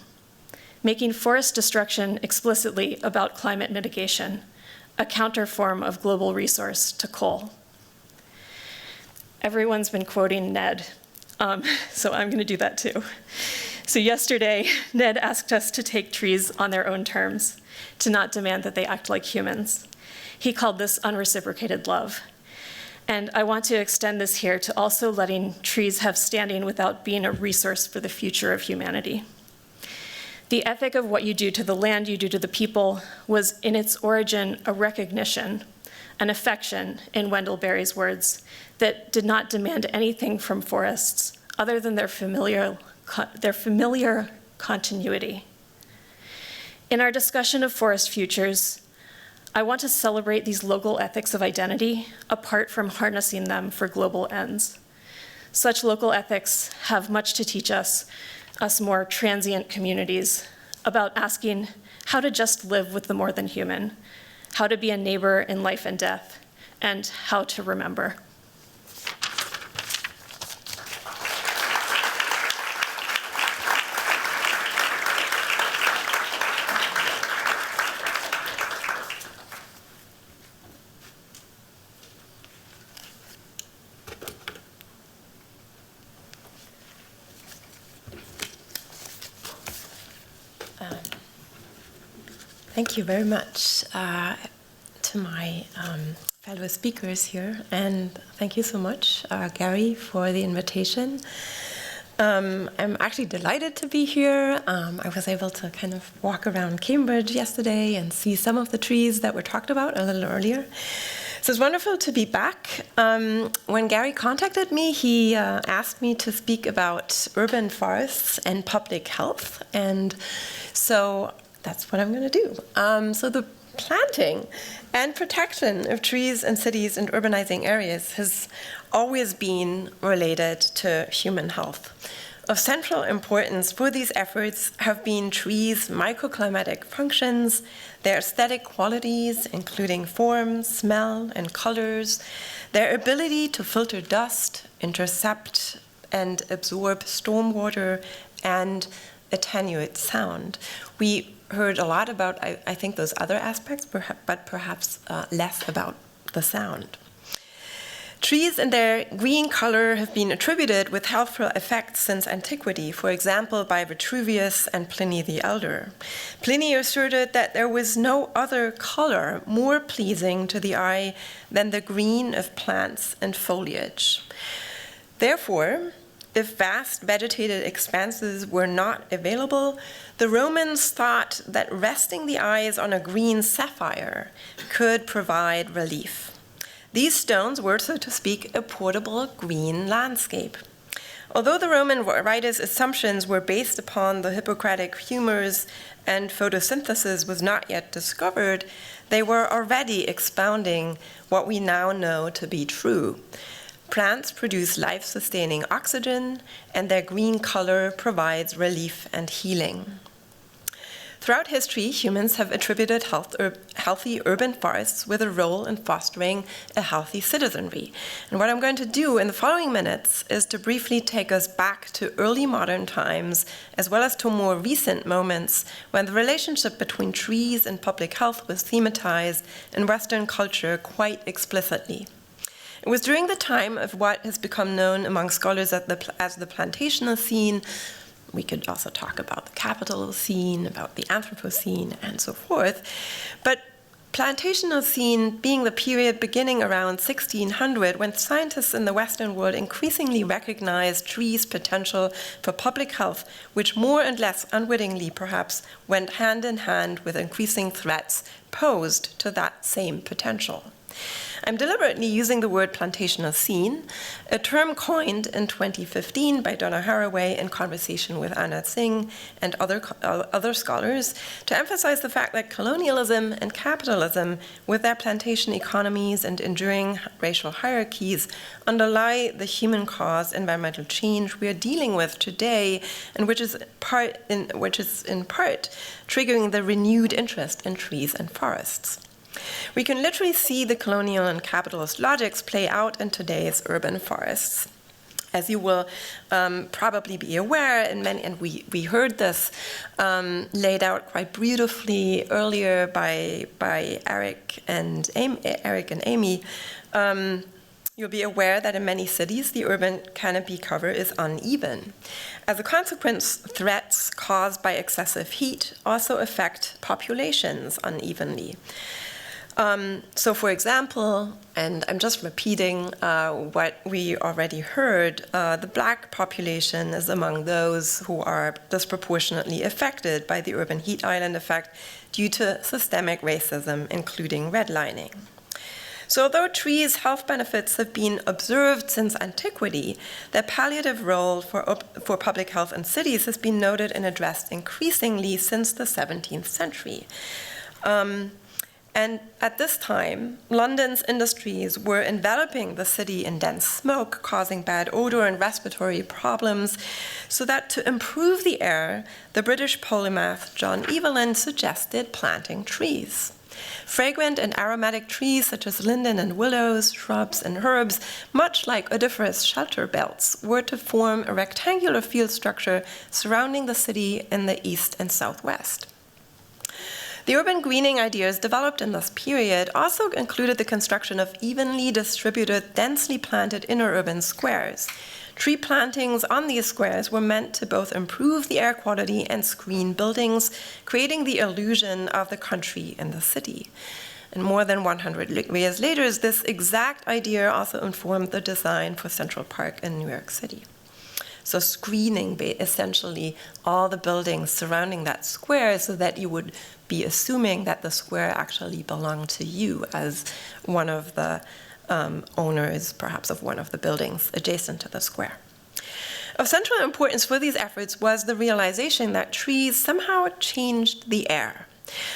making forest destruction explicitly about climate mitigation, a counter form of global resource to coal. Everyone's been quoting Ned, so I'm going to do that too. So yesterday, Ned asked us to take trees on their own terms, to not demand that they act like humans. He called this unreciprocated love. And I want to extend this here to also letting trees have standing without being a resource for the future of humanity. The ethic of what you do to the land you do to the people was in its origin a recognition, an affection, in Wendell Berry's words, that did not demand anything from forests other than their familiar continuity. In our discussion of forest futures, I want to celebrate these local ethics of identity apart from harnessing them for global ends. Such local ethics have much to teach us more transient communities, about asking how to just live with the more than human, how to be a neighbor in life and death, and how to remember. Thank you very much to my fellow speakers here, and thank you so much, Gary, for the invitation. I'm actually delighted to be here. I was able to kind of walk around Cambridge yesterday and see some of the trees that were talked about a little earlier. So it's wonderful to be back. When Gary contacted me, he asked me to speak about urban forests and public health, and so that's what I'm going to do. So the planting and protection of trees in cities and urbanizing areas has always been related to human health. Of central importance for these efforts have been trees' microclimatic functions, their aesthetic qualities, including form, smell, and colors, their ability to filter dust, intercept and absorb stormwater, and attenuate sound. We heard a lot about, I think, those other aspects, but perhaps less about the sound. Trees and their green color have been attributed with healthful effects since antiquity, for example, by Vitruvius and Pliny the Elder. Pliny asserted that there was no other color more pleasing to the eye than the green of plants and foliage. Therefore, if vast vegetated expanses were not available, the Romans thought that resting the eyes on a green sapphire could provide relief. These stones were, so to speak, a portable green landscape. Although the Roman writers' assumptions were based upon the Hippocratic humors and photosynthesis was not yet discovered, they were already expounding what we now know to be true. Plants produce life-sustaining oxygen, and their green color provides relief and healing. Throughout history, humans have attributed healthy urban forests with a role in fostering a healthy citizenry. And what I'm going to do in the following minutes is to briefly take us back to early modern times, as well as to more recent moments when the relationship between trees and public health was thematized in Western culture quite explicitly. It was during the time of what has become known among scholars as the plantational scene. We could also talk about the capital scene, about the Anthropocene, and so forth. But Plantationocene being the period beginning around 1600, when scientists in the Western world increasingly recognized trees' potential for public health, which more and less unwittingly perhaps went hand in hand with increasing threats posed to that same potential. I'm deliberately using the word Plantationocene, a term coined in 2015 by Donna Haraway in conversation with Anna Singh and other scholars, to emphasize the fact that colonialism and capitalism, with their plantation economies and enduring racial hierarchies, underlie the human-caused environmental change we are dealing with today, and which is in part triggering the renewed interest in trees and forests. We can literally see the colonial and capitalist logics play out in today's urban forests. As you will probably be aware, and we heard this laid out quite beautifully earlier by Eric and Amy, you'll be aware that in many cities, the urban canopy cover is uneven. As a consequence, threats caused by excessive heat also affect populations unevenly. So, for example, and I'm just repeating what we already heard, the Black population is among those who are disproportionately affected by the urban heat island effect due to systemic racism, including redlining. So although trees' health benefits have been observed since antiquity, their palliative role for public health in cities has been noted and addressed increasingly since the 17th century. And at this time, London's industries were enveloping the city in dense smoke, causing bad odor and respiratory problems, so that to improve the air, the British polymath John Evelyn suggested planting trees. Fragrant and aromatic trees such as linden and willows, shrubs and herbs, much like odoriferous shelter belts, were to form a rectangular field structure surrounding the city in the east and southwest. The urban greening ideas developed in this period also included the construction of evenly distributed, densely planted inner urban squares. Tree plantings on these squares were meant to both improve the air quality and screen buildings, creating the illusion of the country in the city. And more than 100 years later, this exact idea also informed the design for Central Park in New York City. So screening essentially all the buildings surrounding that square so that you would be assuming that the square actually belonged to you as one of the owners, perhaps, of one of the buildings adjacent to the square. Of central importance for these efforts was the realization that trees somehow changed the air.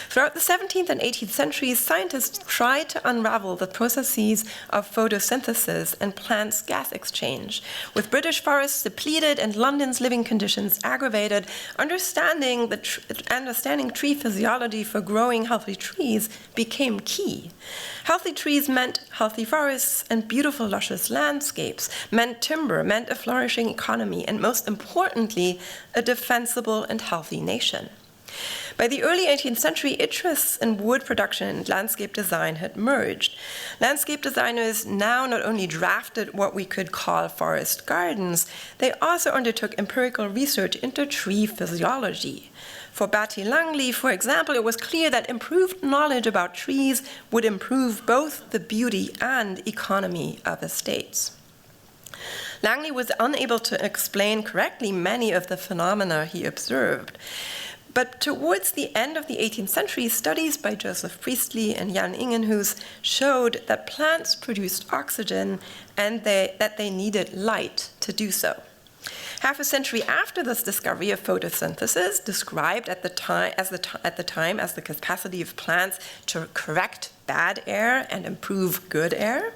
Throughout the 17th and 18th centuries, scientists tried to unravel the processes of photosynthesis and plants' gas exchange. With British forests depleted and London's living conditions aggravated, understanding tree physiology for growing healthy trees became key. Healthy trees meant healthy forests and beautiful, luscious landscapes, meant timber, meant a flourishing economy, and most importantly, a defensible and healthy nation. By the early 18th century, interests in wood production and landscape design had merged. Landscape designers now not only drafted what we could call forest gardens, they also undertook empirical research into tree physiology. For Batty Langley, for example, it was clear that improved knowledge about trees would improve both the beauty and economy of estates. Langley was unable to explain correctly many of the phenomena he observed. But towards the end of the 18th century, studies by Joseph Priestley and Jan Ingenhuis showed that plants produced oxygen and that they needed light to do so. Half a century after this discovery of photosynthesis, described at the time as the capacity of plants to correct bad air and improve good air,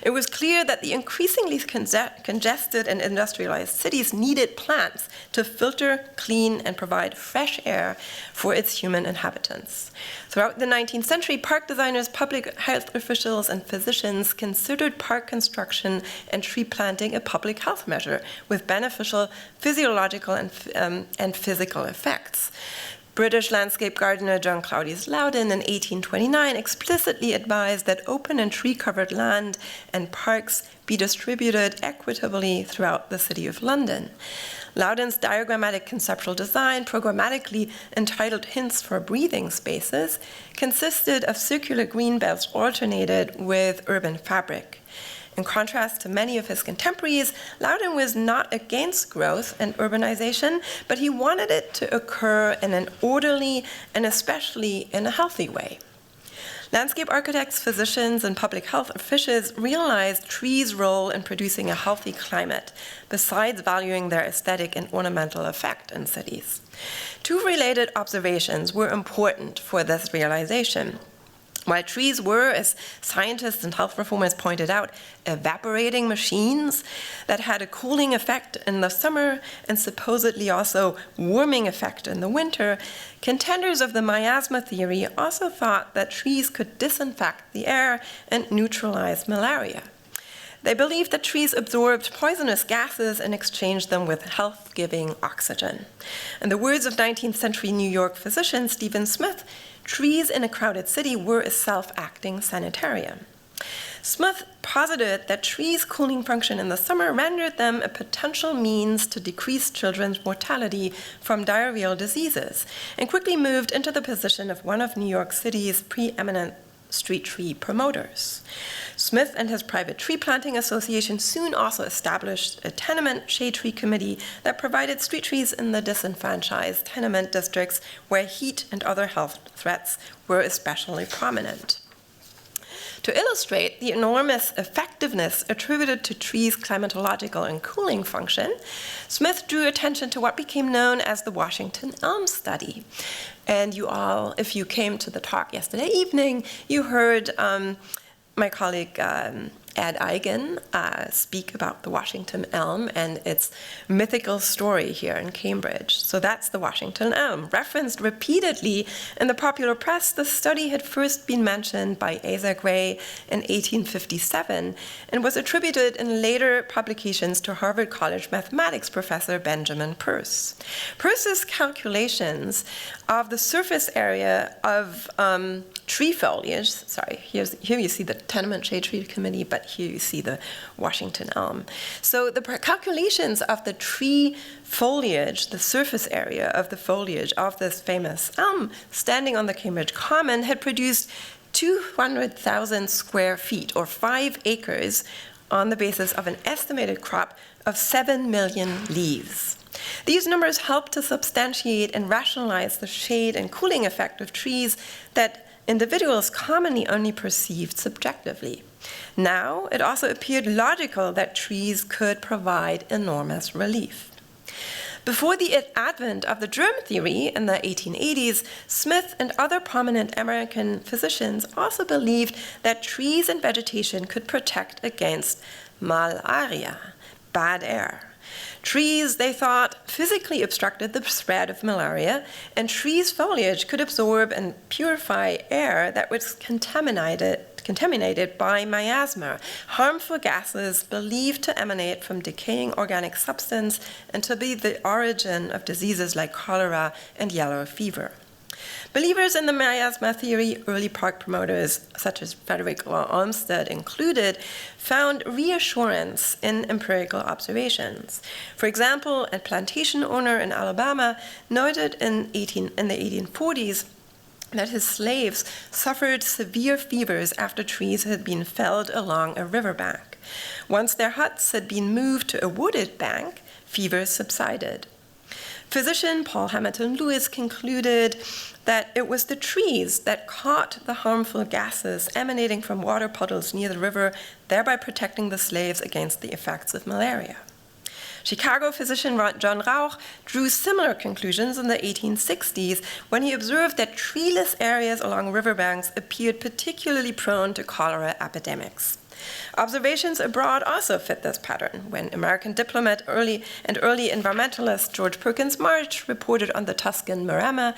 it was clear that the increasingly congested and industrialized cities needed plants to filter, clean, and provide fresh air for its human inhabitants. Throughout the 19th century, park designers, public health officials, and physicians considered park construction and tree planting a public health measure with beneficial physiological and physical effects. British landscape gardener John Claudius Loudon in 1829 explicitly advised that open and tree-covered land and parks be distributed equitably throughout the City of London. Loudon's diagrammatic conceptual design, programmatically entitled Hints for Breathing Spaces, consisted of circular green belts alternated with urban fabric. In contrast to many of his contemporaries, Loudon was not against growth and urbanization, but he wanted it to occur in an orderly and especially in a healthy way. Landscape architects, physicians, and public health officials realized trees' role in producing a healthy climate, besides valuing their aesthetic and ornamental effect in cities. Two related observations were important for this realization. While trees were, as scientists and health reformers pointed out, evaporating machines that had a cooling effect in the summer and supposedly also warming effect in the winter, contenders of the miasma theory also thought that trees could disinfect the air and neutralize malaria. They believed that trees absorbed poisonous gases and exchanged them with health-giving oxygen. In the words of 19th century New York physician Stephen Smith, trees in a crowded city were a self-acting sanitarium. Smith posited that trees' cooling function in the summer rendered them a potential means to decrease children's mortality from diarrheal diseases, and quickly moved into the position of one of New York City's preeminent street tree promoters. Smith and his private tree planting association soon also established a tenement shade tree committee that provided street trees in the disenfranchised tenement districts where heat and other health threats were especially prominent. To illustrate the enormous effectiveness attributed to trees' climatological and cooling function, Smith drew attention to what became known as the Washington Elm Study. And you all, if you came to the talk yesterday evening, you heard my colleague Ed Eigen speak about the Washington elm and its mythical story here in Cambridge. So that's the Washington elm. Referenced repeatedly in the popular press, the study had first been mentioned by Asa Gray in 1857 and was attributed in later publications to Harvard College mathematics professor Benjamin Peirce. Peirce's calculations of the surface area of tree foliage, here you see the Tenement Shade Tree Committee, but here you see the Washington elm. So the calculations of the tree foliage, the surface area of the foliage of this famous elm standing on the Cambridge Common had produced 200,000 square feet, or 5 acres, on the basis of an estimated crop of 7 million leaves. These numbers help to substantiate and rationalize the shade and cooling effect of trees that individuals commonly only perceived subjectively. Now, it also appeared logical that trees could provide enormous relief. Before the advent of the germ theory in the 1880s, Smith and other prominent American physicians also believed that trees and vegetation could protect against malaria, bad air. Trees, they thought, physically obstructed the spread of malaria, and trees' foliage could absorb and purify air that was contaminated by miasma, harmful gases believed to emanate from decaying organic substance and to be the origin of diseases like cholera and yellow fever. Believers in the miasma theory, early park promoters such as Frederick Law Olmsted included, found reassurance in empirical observations. For example, a plantation owner in Alabama noted in the 1840s that his slaves suffered severe fevers after trees had been felled along a riverbank. Once their huts had been moved to a wooded bank, fevers subsided. Physician Paul Hamilton Lewis concluded that it was the trees that caught the harmful gases emanating from water puddles near the river, thereby protecting the slaves against the effects of malaria. Chicago physician John Rauch drew similar conclusions in the 1860s when he observed that treeless areas along riverbanks appeared particularly prone to cholera epidemics. Observations abroad also fit this pattern. When American diplomat early environmentalist George Perkins March reported on the Tuscan Maremma,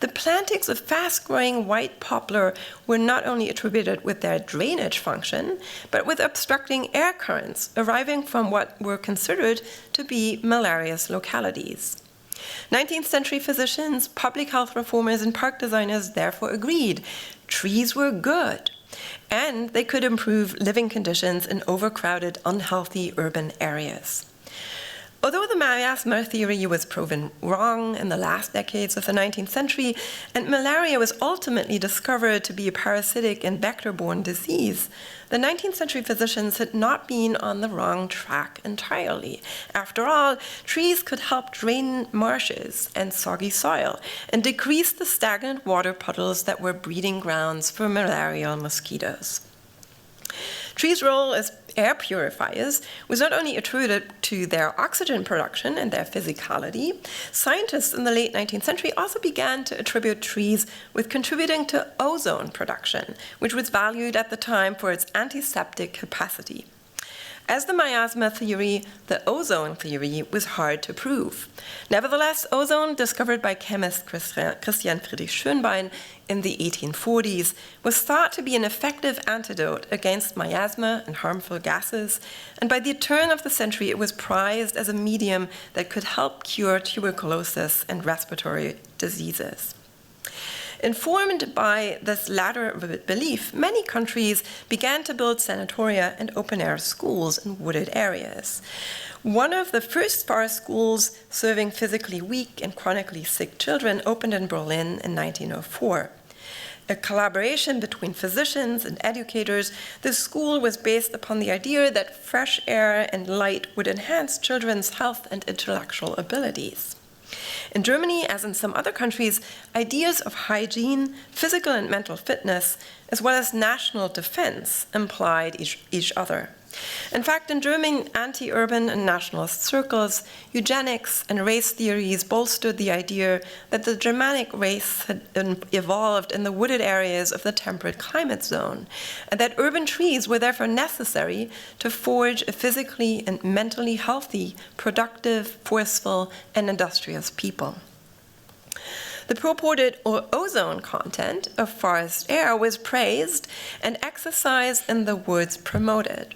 the plantings of fast-growing white poplar were not only attributed with their drainage function, but with obstructing air currents arriving from what were considered to be malarious localities. 19th century physicians, public health reformers, and park designers therefore agreed trees were good, and they could improve living conditions in overcrowded, unhealthy urban areas. Although the miasma theory was proven wrong in the last decades of the 19th century, and malaria was ultimately discovered to be a parasitic and vector-borne disease, the 19th century physicians had not been on the wrong track entirely. After all, trees could help drain marshes and soggy soil and decrease the stagnant water puddles that were breeding grounds for malarial mosquitoes. Trees' role as air purifiers was not only attributed to their oxygen production and their physicality, scientists in the late 19th century also began to attribute trees with contributing to ozone production, which was valued at the time for its antiseptic capacity. As the miasma theory, the ozone theory was hard to prove. Nevertheless, ozone, discovered by chemist Christian Friedrich Schönbein in the 1840s, was thought to be an effective antidote against miasma and harmful gases, and by the turn of the century it was prized as a medium that could help cure tuberculosis and respiratory diseases. Informed by this latter belief, many countries began to build sanatoria and open-air schools in wooded areas. One of the first forest schools serving physically weak and chronically sick children opened in Berlin in 1904. A collaboration between physicians and educators, the school was based upon the idea that fresh air and light would enhance children's health and intellectual abilities. In Germany, as in some other countries, ideas of hygiene, physical and mental fitness, as well as national defense implied each other. In fact, in German anti-urban and nationalist circles, eugenics and race theories bolstered the idea that the Germanic race had evolved in the wooded areas of the temperate climate zone, and that urban trees were therefore necessary to forge a physically and mentally healthy, productive, forceful, and industrious people. The purported ozone content of forest air was praised, and exercise in the woods promoted.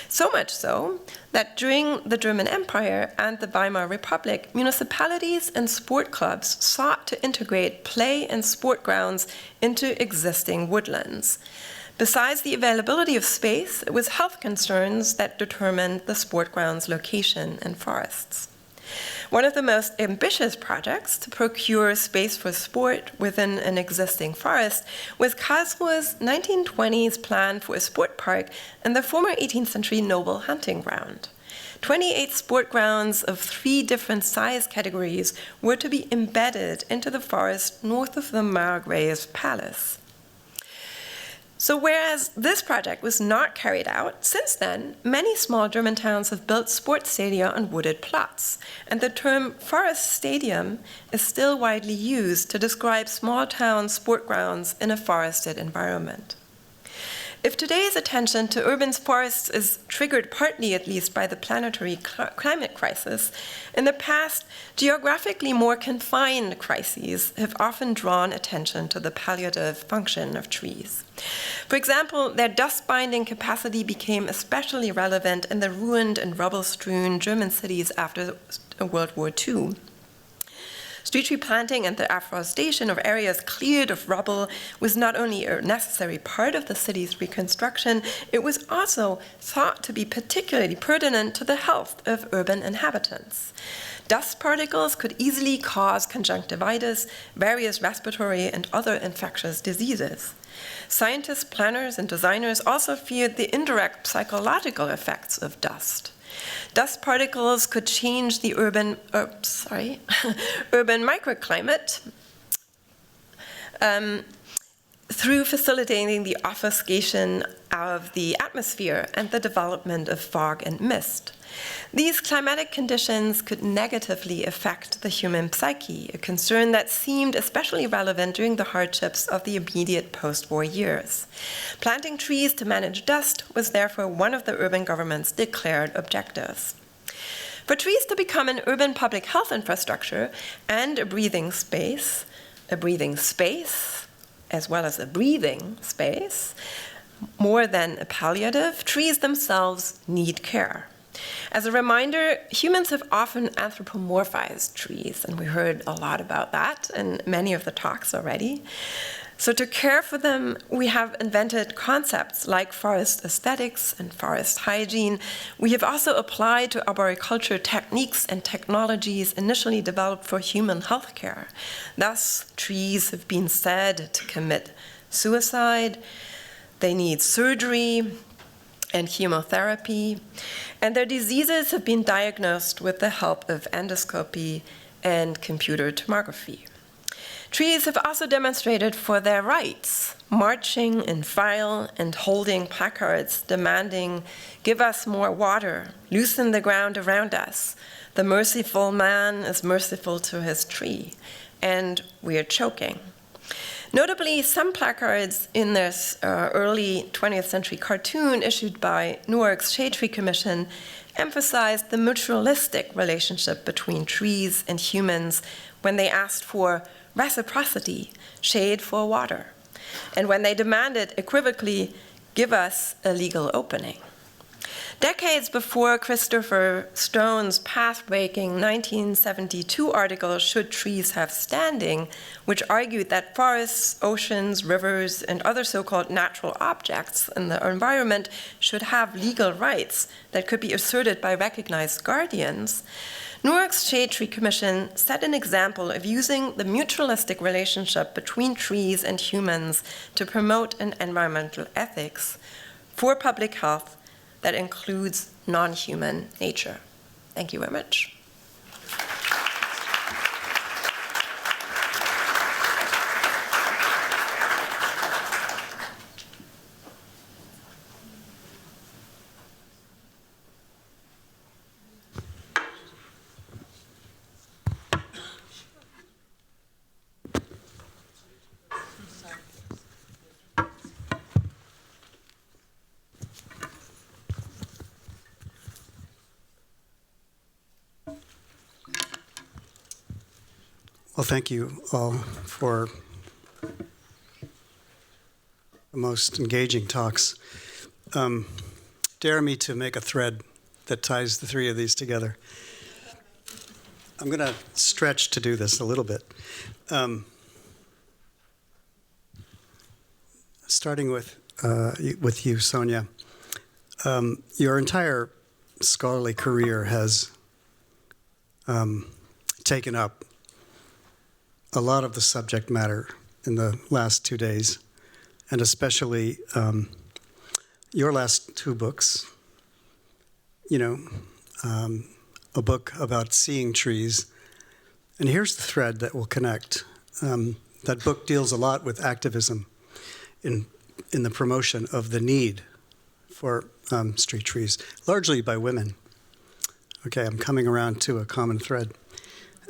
So much so that during the German Empire and the Weimar Republic, municipalities and sport clubs sought to integrate play and sport grounds into existing woodlands. Besides the availability of space, it was health concerns that determined the sport grounds' location in forests. One of the most ambitious projects to procure space for sport within an existing forest was Karlsruhe's 1920s plan for a sport park in the former 18th century noble hunting ground. 28 sport grounds of 3 different size categories were to be embedded into the forest north of the Margrave's palace. So whereas this project was not carried out, since then, many small German towns have built sports stadia on wooded plots, and the term forest stadium is still widely used to describe small town sport grounds in a forested environment. If today's attention to urban forests is triggered partly at least by the planetary climate crisis, in the past, geographically more confined crises have often drawn attention to the palliative function of trees. For example, their dust-binding capacity became especially relevant in the ruined and rubble-strewn German cities after World War II. Street tree planting and the afforestation of areas cleared of rubble was not only a necessary part of the city's reconstruction, it was also thought to be particularly pertinent to the health of urban inhabitants. Dust particles could easily cause conjunctivitis, various respiratory and other infectious diseases. Scientists, planners, and designers also feared the indirect psychological effects of dust. Dust particles could change the urban microclimate through facilitating the obfuscation of the atmosphere and the development of fog and mist. These climatic conditions could negatively affect the human psyche, a concern that seemed especially relevant during the hardships of the immediate post-war years. Planting trees to manage dust was therefore one of the urban government's declared objectives. For trees to become an urban public health infrastructure and a breathing space, as well as a breathing space, more than a palliative, trees themselves need care. As a reminder, humans have often anthropomorphized trees, and we heard a lot about that in many of the talks already. So to care for them, we have invented concepts like forest aesthetics and forest hygiene. We have also applied to arboriculture techniques and technologies initially developed for human healthcare. Thus, trees have been said to commit suicide, they need surgery and chemotherapy, and their diseases have been diagnosed with the help of endoscopy and computer tomography. Trees have also demonstrated for their rights, marching in file and holding placards demanding, "Give us more water, loosen the ground around us. The merciful man is merciful to his tree," and we are choking. Notably, some placards in this early 20th century cartoon issued by Newark's Shade Tree Commission emphasized the mutualistic relationship between trees and humans when they asked for reciprocity, shade for water, and when they demanded equivocally, "Give us a legal opening." Decades before Christopher Stone's path-breaking 1972 article, "Should Trees Have Standing?", which argued that forests, oceans, rivers, and other so-called natural objects in the environment should have legal rights that could be asserted by recognized guardians, Newark's Shade Tree Commission set an example of using the mutualistic relationship between trees and humans to promote an environmental ethics for public health that includes non-human nature. Thank you very much. Well, thank you all for the most engaging talks. Dare me to make a thread that ties the three of these together. I'm going to stretch to do this a little bit. Starting with you, Sonja. Your entire scholarly career has taken up a lot of the subject matter in the last 2 days, and especially your last two books. A book about seeing trees. And here's the thread that will connect. That book deals a lot with activism in the promotion of the need for street trees, largely by women. Okay, I'm coming around to a common thread.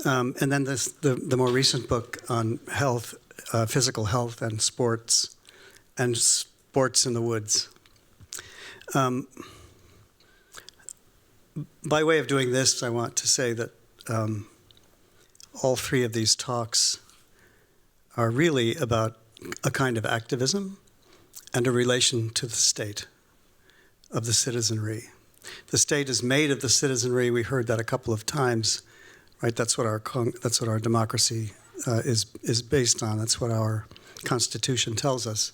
And then the more recent book on health, physical health and sports in the woods. By way of doing this, I want to say that all three of these talks are really about a kind of activism and a relation to the state of the citizenry. The state is made of the citizenry. We heard that a couple of times. Right, that's what our democracy is based on. That's what our Constitution tells us.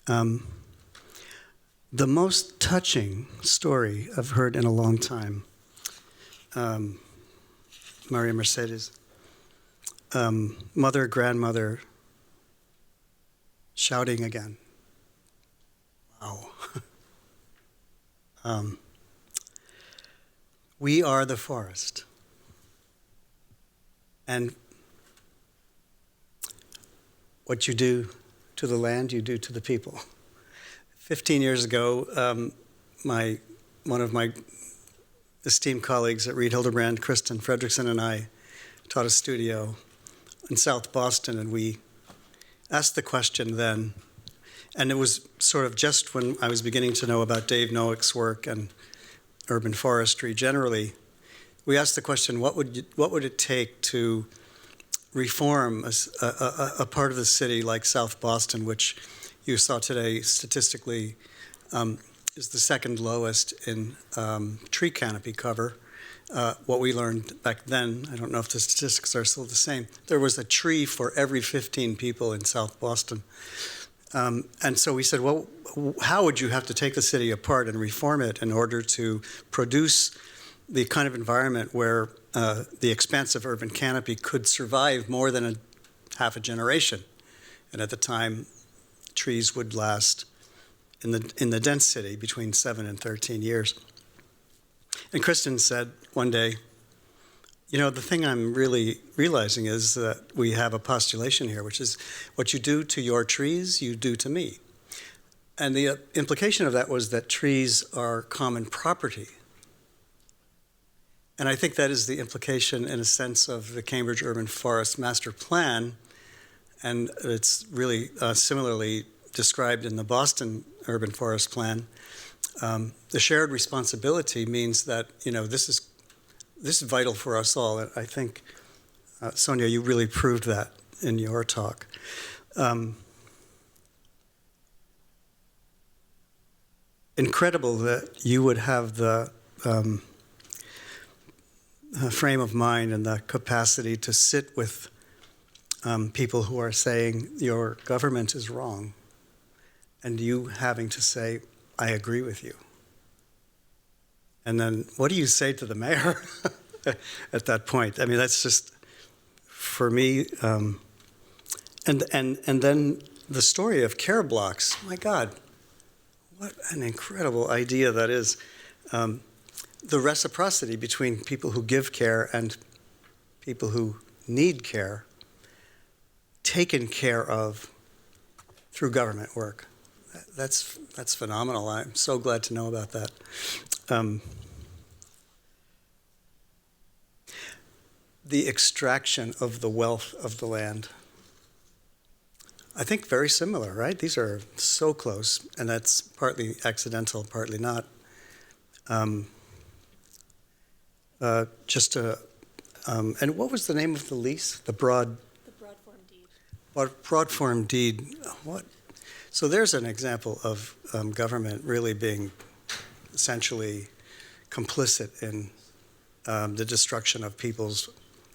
The most touching story I've heard in a long time, Maria Mercedes, mother, grandmother, shouting again. Wow. We are the forest. And what you do to the land, you do to the people. 15 years ago, one of my esteemed colleagues at Reed Hilderbrand, Kristen Fredrickson, and I taught a studio in South Boston, and we asked the question then, and it was sort of just when I was beginning to know about Dave Noack's work and urban forestry generally. We asked the question, what would it take to reform a part of the city like South Boston, which you saw today statistically is the second lowest in tree canopy cover what we learned back then, I don't know if the statistics are still the same, there was a tree for every 15 people in South Boston. And so we said, well, how would you have to take the city apart and reform it in order to produce the kind of environment where the expansive urban canopy could survive more than half a generation? And at the time, trees would last in the dense city between 7 and 13 years. And Kristen said one day, you know, the thing I'm really realizing is that we have a postulation here, which is what you do to your trees, you do to me. And the implication of that was that trees are common property. And I think that is the implication, in a sense, of the Cambridge Urban Forest Master Plan. And it's really similarly described in the Boston Urban Forest Plan. The shared responsibility means that, you know, this is vital for us all. And I think, Sonja, you really proved that in your talk. Incredible that you would have the frame of mind and the capacity to sit with people who are saying your government is wrong, and you having to say, I agree with you. And then what do you say to the mayor at that point? I mean, that's just, for me, and then the story of care blocks. My God, what an incredible idea that is. The reciprocity between people who give care and people who need care, taken care of through government work. That's phenomenal. I'm so glad to know about that. The extraction of the wealth of the land. I think very similar, right? These are so close, and that's partly accidental, partly not. And what was the name of the lease? The broad form deed. Broad form deed. What? So there's an example of government really being essentially complicit in the destruction of people's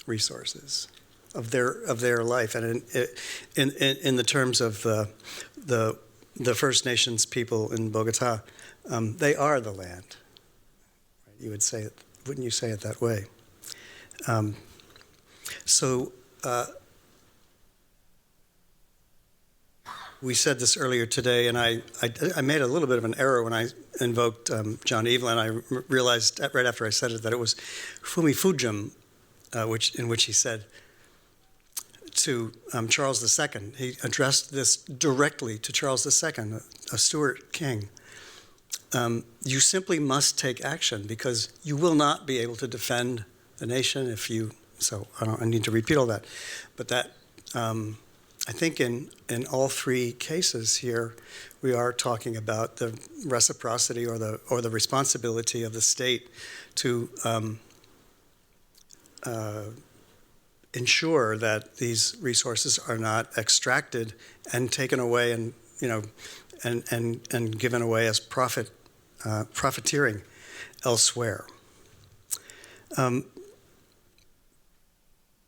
resources, of their life, and in the terms of the First Nations people in Bogota, they are the land. You would say it, wouldn't you say it that way? We said this earlier today, and I made a little bit of an error when I invoked John Evelyn. I realized right after I said it that it was Fumi Fujim, in which he said to Charles II, he addressed this directly to Charles II, a Stuart king. You simply must take action because you will not be able to defend the nation if you, so I need to repeat all that. But that, I think in all three cases here, we are talking about the reciprocity or the responsibility of the state to ensure that these resources are not extracted and taken away and, you know, and given away as profiteering elsewhere.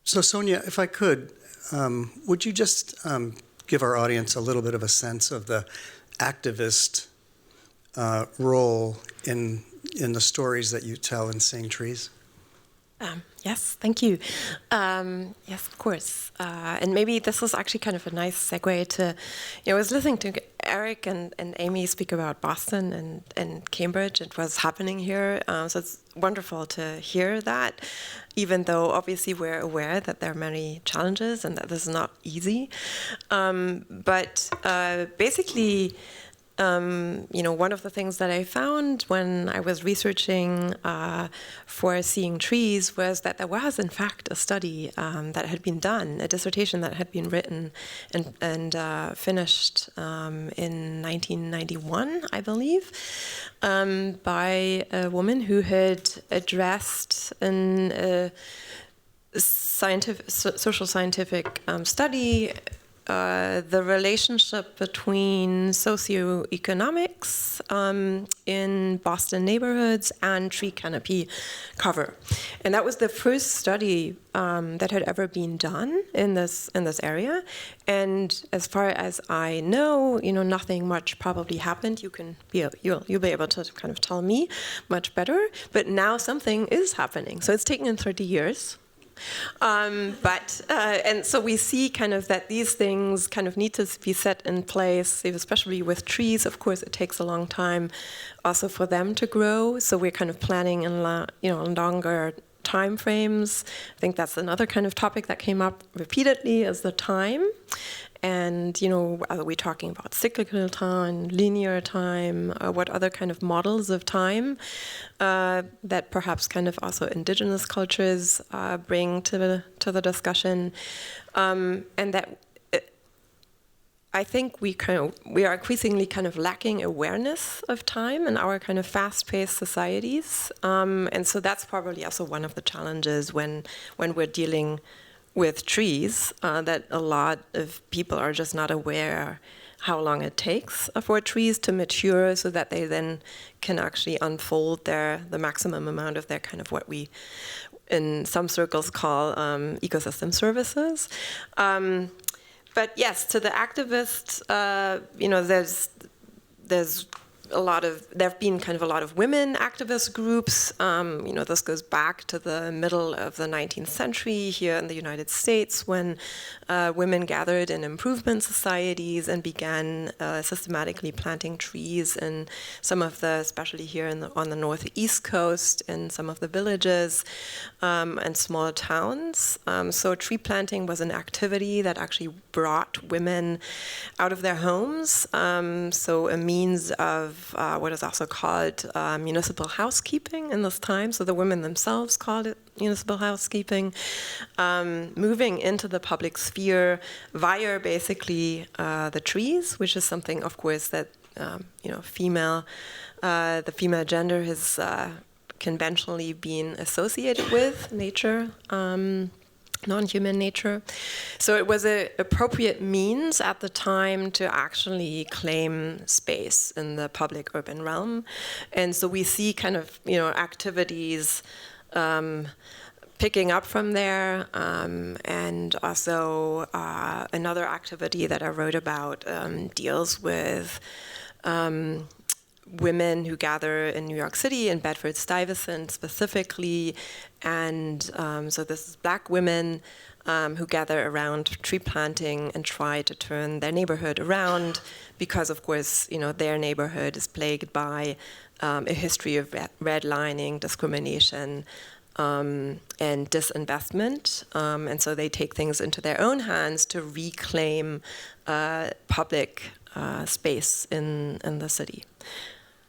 So Sonja, if I could, would you just give our audience a little bit of a sense of the activist role in the stories that you tell in Seeing Trees? Yes, thank you. Yes, of course. And maybe this was actually kind of a nice segue to, I was listening to Eric and Amy speak about Boston and Cambridge and what's happening here. So it's wonderful to hear that, even though obviously we're aware that there are many challenges and that this is not easy. But basically, one of the things that I found when I was researching for Seeing Trees was that there was, in fact, a study that had been done, a dissertation that had been written and finished in 1991, I believe, by a woman who had addressed social scientific study the relationship between socioeconomics in Boston neighborhoods and tree canopy cover. And that was the first study that had ever been done in this area. And as far as I know, nothing much probably happened. You'll be able to kind of tell me much better. But now something is happening. So it's taken 30 years. And so we see kind of that these things kind of need to be set in place, especially with trees. Of course, it takes a long time also for them to grow. So we're kind of planning in longer time frames. I think that's another kind of topic that came up repeatedly is the time. And, are we talking about cyclical time, linear time, what other kind of models of time that perhaps kind of also indigenous cultures bring to the discussion? And that I think we are increasingly kind of lacking awareness of time in our kind of fast-paced societies. And so that's probably also one of the challenges when we're dealing with trees, that a lot of people are just not aware how long it takes for trees to mature so that they then can actually unfold the maximum amount of their kind of what we in some circles call ecosystem services. But yes, to the activists, there's there have been kind of a lot of women activist groups. This goes back to the middle of the 19th century here in the United States when women gathered in improvement societies and began systematically planting trees in some of the, especially here on the northeast coast, in some of the villages and small towns. So tree planting was an activity that actually brought women out of their homes. So a means of what is also called municipal housekeeping in this time. So the women themselves called it municipal housekeeping, moving into the public sphere via basically the trees, which is something, of course, that the female gender has conventionally been associated with nature. Non-human nature. So it was an appropriate means at the time to actually claim space in the public urban realm. And so we see kind of, activities picking up from there. And also another activity that I wrote about deals with women who gather in New York City, in Bedford-Stuyvesant specifically, and so this is Black women who gather around tree planting and try to turn their neighborhood around because, of course, their neighborhood is plagued by a history of redlining, discrimination, and disinvestment. And so they take things into their own hands to reclaim public space in the city.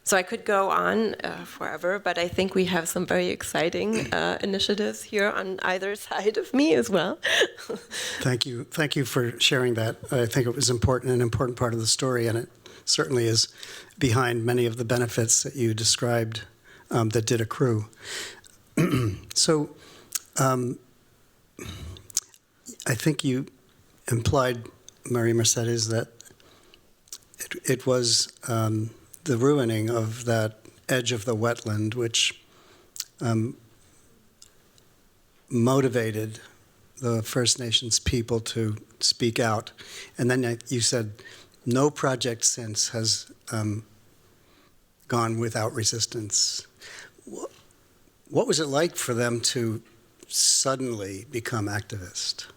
So I could go on forever, but I think we have some very exciting initiatives here on either side of me as well. Thank you. Thank you for sharing that. I think it was an important part of the story, and it certainly is behind many of the benefits that you described that did accrue. So I think you implied, Maria Mercedes, that it was the ruining of that edge of the wetland, which motivated the First Nations people to speak out. And then you said no project since has gone without resistance. What was it like for them to suddenly become activists?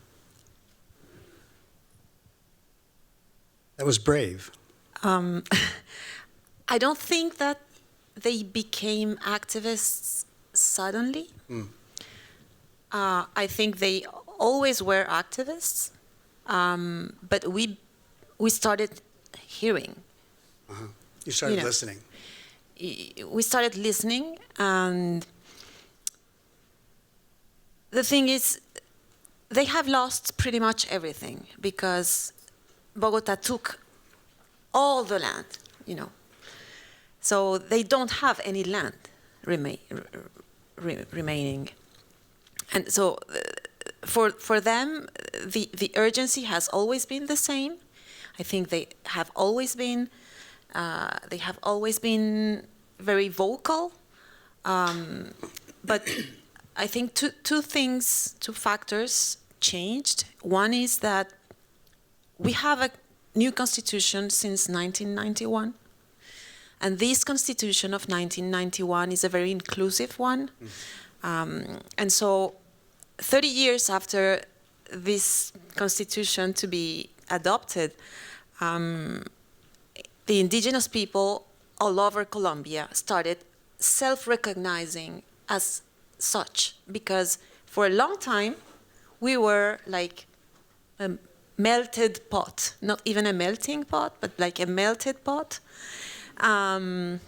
That was brave. I don't think that they became activists suddenly. I think they always were activists, but we started hearing. You started listening. We started listening, and the thing is, they have lost pretty much everything because Bogota took all the land, So they don't have any land remaining. And so for them, the urgency has always been the same. I think they have always been very vocal. But I think two factors changed. One is that we have a new constitution since 1991. And this constitution of 1991 is a very inclusive one. And so 30 years after this constitution to be adopted, the indigenous people all over Colombia started self-recognizing as such, because for a long time we were like a melted pot, not even a melting pot, but like a melted pot. And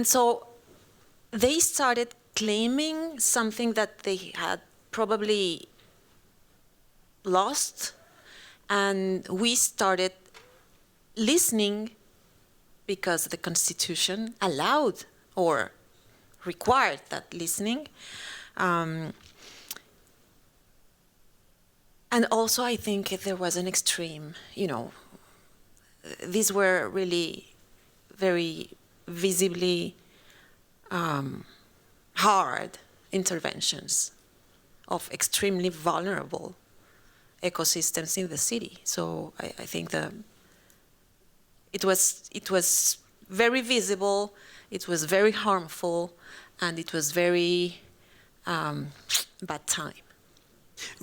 so they started claiming something that they had probably lost, and we started listening because the Constitution allowed or required that listening. And also I think there was an extreme, these were really very visibly hard interventions of extremely vulnerable ecosystems in the city. So I think it was very visible, it was very harmful, and it was very bad time.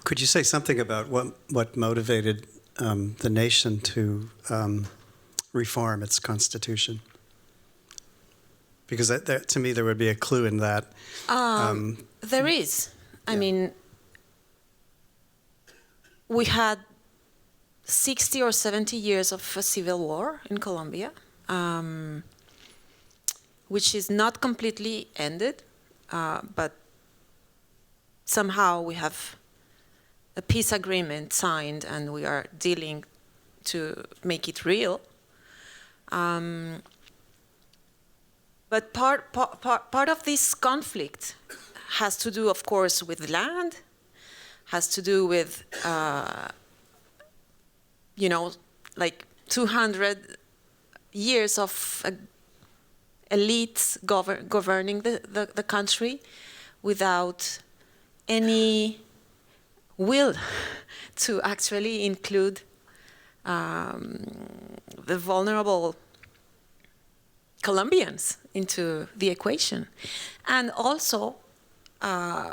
Could you say something about what motivated the nation to reform its constitution? Because to me, there would be a clue in that. There is. I mean, we had 60 or 70 years of a civil war in Colombia, which is not completely ended, but somehow we have a peace agreement signed and we are dealing to make it real. But part of this conflict has to do, of course, with land, has to do with, like 200 years of elites governing the country without any will to actually include the vulnerable Colombians into the equation. And also,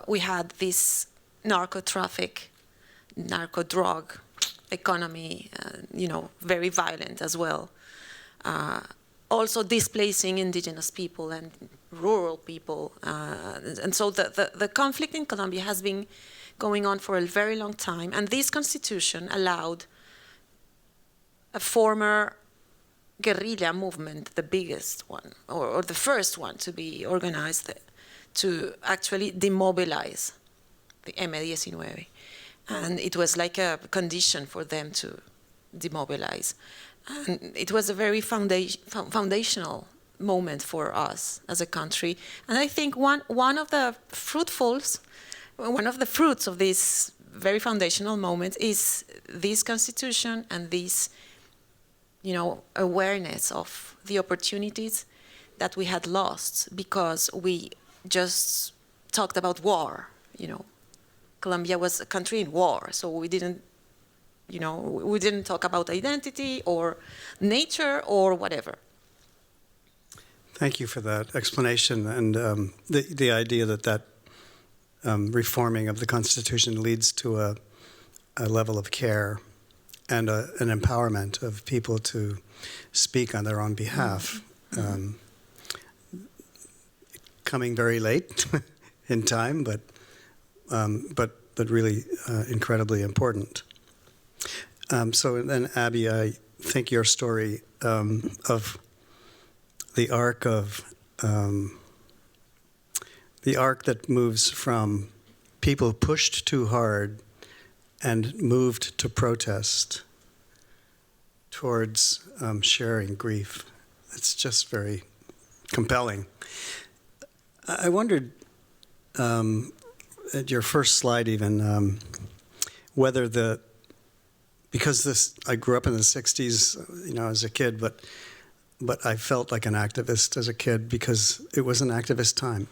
we had this narco-traffic, narco-drug economy, very violent as well. Also displacing indigenous people and rural people. And so the conflict in Colombia has been going on for a very long time. And this constitution allowed a former guerrilla movement, the biggest one, or the first one to be organized, to actually demobilize the M19. And it was like a condition for them to demobilize. And it was a very foundational moment for us as a country. And I think one of the fruits of this very foundational moment is this constitution and this, awareness of the opportunities that we had lost because we just talked about war. Colombia was a country in war, so we didn't talk about identity or nature or whatever. Thank you for that explanation, and the idea that reforming of the Constitution leads to a level of care and an empowerment of people to speak on their own behalf. Coming very late in time, but really incredibly important. So then, Abby, I think your story of the arc that moves from people pushed too hard and moved to protest towards sharing grief. It's just very compelling. I wondered, at your first slide even, whether because I grew up in the 60s, as a kid, but I felt like an activist as a kid because it was an activist time,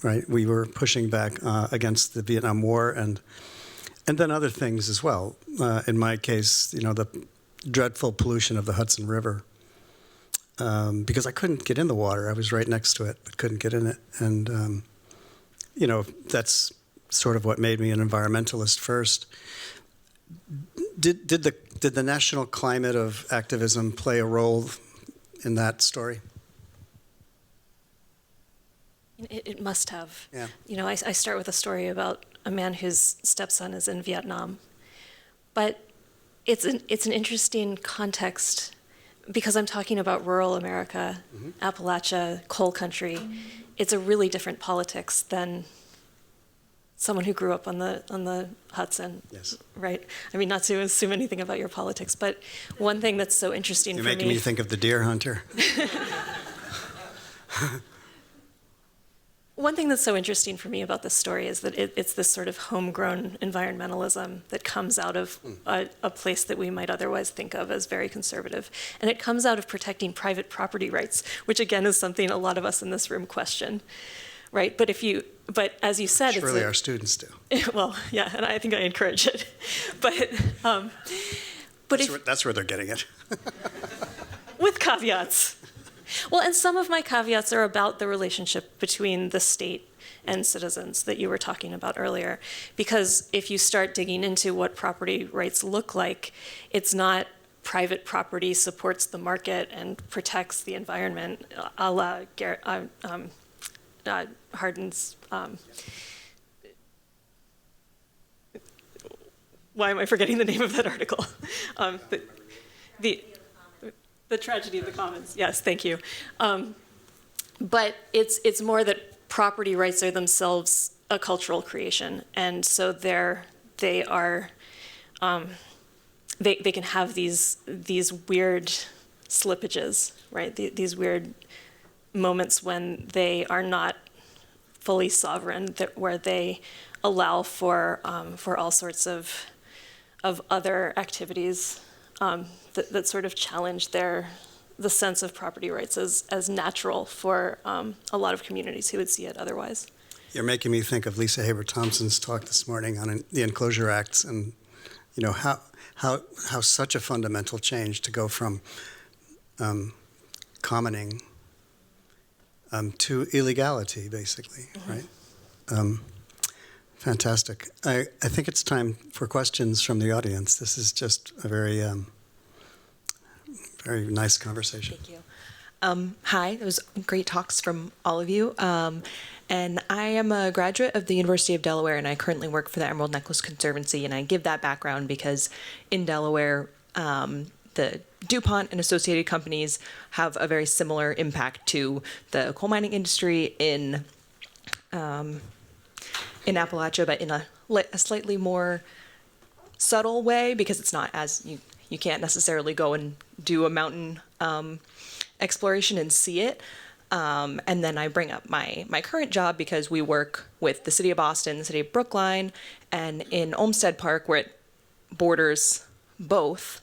right? We were pushing back against the Vietnam War and then other things as well. In my case, the dreadful pollution of the Hudson River, because I couldn't get in the water. I was right next to it, but couldn't get in it. And, that's sort of what made me an environmentalist first. Did the national climate of activism play a role in that story? It must have. Yeah. I start with a story about a man whose stepson is in Vietnam. But it's an interesting context because I'm talking about rural America, Appalachia, coal country. It's a really different politics than someone who grew up on the Hudson. Yes. Right? I mean, not to assume anything about your politics, but one thing that's so interesting for me... You're making me think of the deer hunter. One thing that's so interesting for me about this story is that it's this sort of homegrown environmentalism that comes out of a place that we might otherwise think of as very conservative. And it comes out of protecting private property rights, which again is something a lot of us in this room question, right? But as you said, surely our students do. Well, yeah, and I think I encourage it. But That's where they're getting it. with caveats. Well, and some of my caveats are about the relationship between the state and citizens that you were talking about earlier. Because if you start digging into what property rights look like, it's not private property supports the market and protects the environment, a la Hardin's... why am I forgetting the name of that article? The Tragedy of the Commons. Yes, thank you. But it's more that property rights are themselves a cultural creation, and so they can have these weird slippages, right? These weird moments when they are not fully sovereign, where they allow for all sorts of other activities. That sort of challenge the sense of property rights as natural for a lot of communities who would see it otherwise. You're making me think of Lisa Haber Thompson's talk this morning on the Enclosure Acts, and how such a fundamental change to go from commoning to illegality, basically, right? Fantastic. I think it's time for questions from the audience. This is just a very nice conversation. Thank you. Hi, it was great talks from all of you. And I am a graduate of the University of Delaware, and I currently work for the Emerald Necklace Conservancy. And I give that background because in Delaware, the DuPont and associated companies have a very similar impact to the coal mining industry in Appalachia, but in a slightly more subtle way, because it's not as you can't necessarily go and do a mountain exploration and see it. And then I bring up my current job because we work with the city of Boston, the city of Brookline, and in Olmsted Park, where it borders both,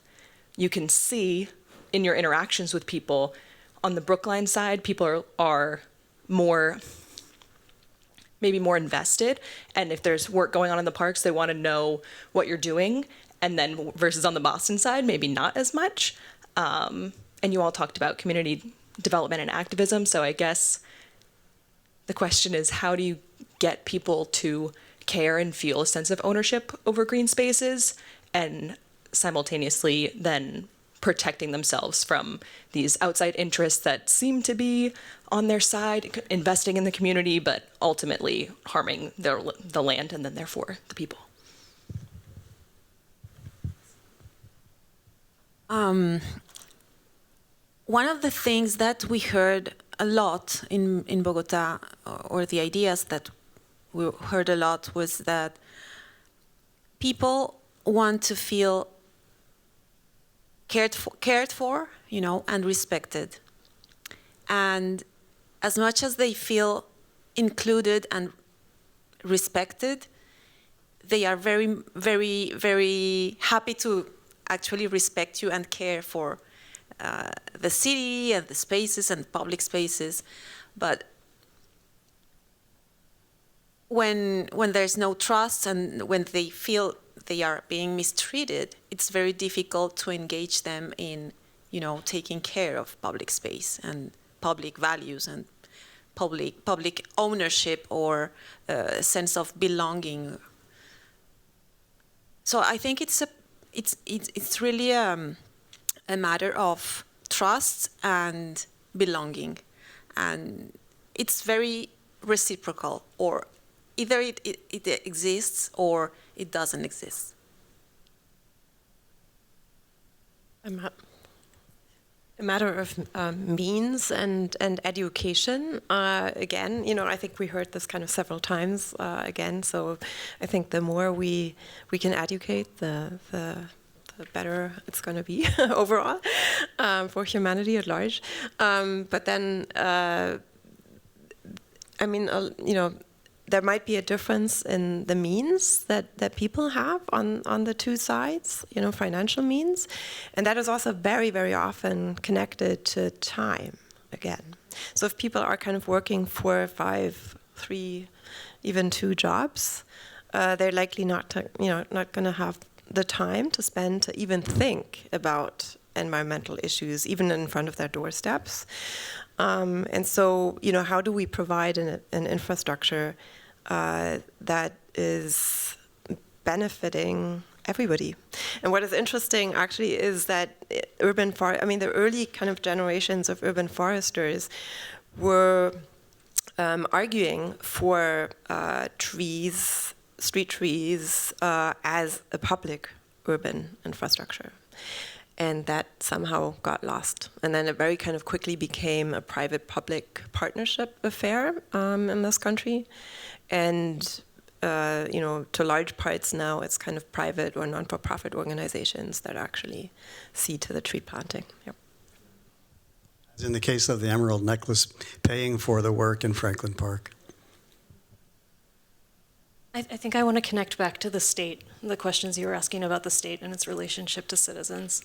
you can see in your interactions with people on the Brookline side, people are maybe more invested, and if there's work going on in the parks, they want to know what you're doing, and then versus on the Boston side, maybe not as much. And you all talked about community development and activism, so I guess the question is, how do you get people to care and feel a sense of ownership over green spaces, and simultaneously then protecting themselves from these outside interests that seem to be on their side, investing in the community, but ultimately harming the land and then therefore the people? One of the things that we heard a lot in Bogota, or the ideas that we heard a lot, was that people want to feel cared for, and respected. And as much as they feel included and respected, they are very, very, very happy to actually respect you and care for the city and the spaces and public spaces. But when there's no trust and when they feel they are being mistreated, it's very difficult to engage them in, taking care of public space and public values and public ownership or a sense of belonging. So I think it's really a matter of trust and belonging, and it's very reciprocal, or either it exists or it doesn't exist. A matter of means and education. Again, I think we heard this kind of several times again. So I think the more we can educate, the better it's going to be overall for humanity at large. But then, there might be a difference in the means that people have on the two sides, financial means. And that is also very, very often connected to time, again. So if people are kind of working 4, 5, 3, even 2 jobs, they're likely not going to have the time to spend to even think about environmental issues, even in front of their doorsteps. And so, how do we provide an infrastructure that is benefiting everybody? And what is interesting, actually, is that the early kind of generations of urban foresters were arguing for street trees, as a public urban infrastructure. And that somehow got lost. And then it very kind of quickly became a private-public partnership affair in this country. And, to large parts now, it's kind of private or non-for-profit organizations that actually see to the tree planting. Yep. As in the case of the Emerald Necklace, paying for the work in Franklin Park. I think I want to connect back to the state, the questions you were asking about the state and its relationship to citizens.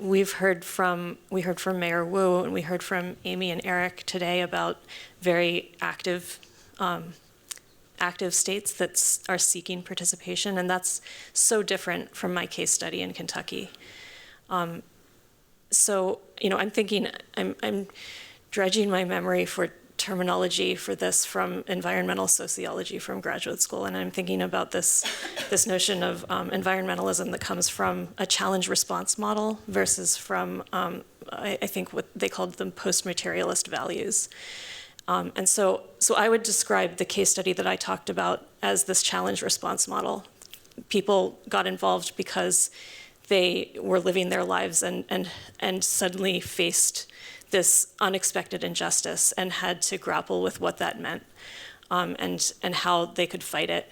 We heard from Mayor Wu, and we heard from Amy and Eric today about very active states that are seeking participation, and that's so different from my case study in Kentucky. So, I'm thinking, I'm dredging my memory for terminology for this from environmental sociology from graduate school, and I'm thinking about this notion of environmentalism that comes from a challenge response model versus from I think what they called them post-materialist values. And so I would describe the case study that I talked about as this challenge response model. People got involved because they were living their lives and suddenly faced this unexpected injustice and had to grapple with what that meant, and how they could fight it,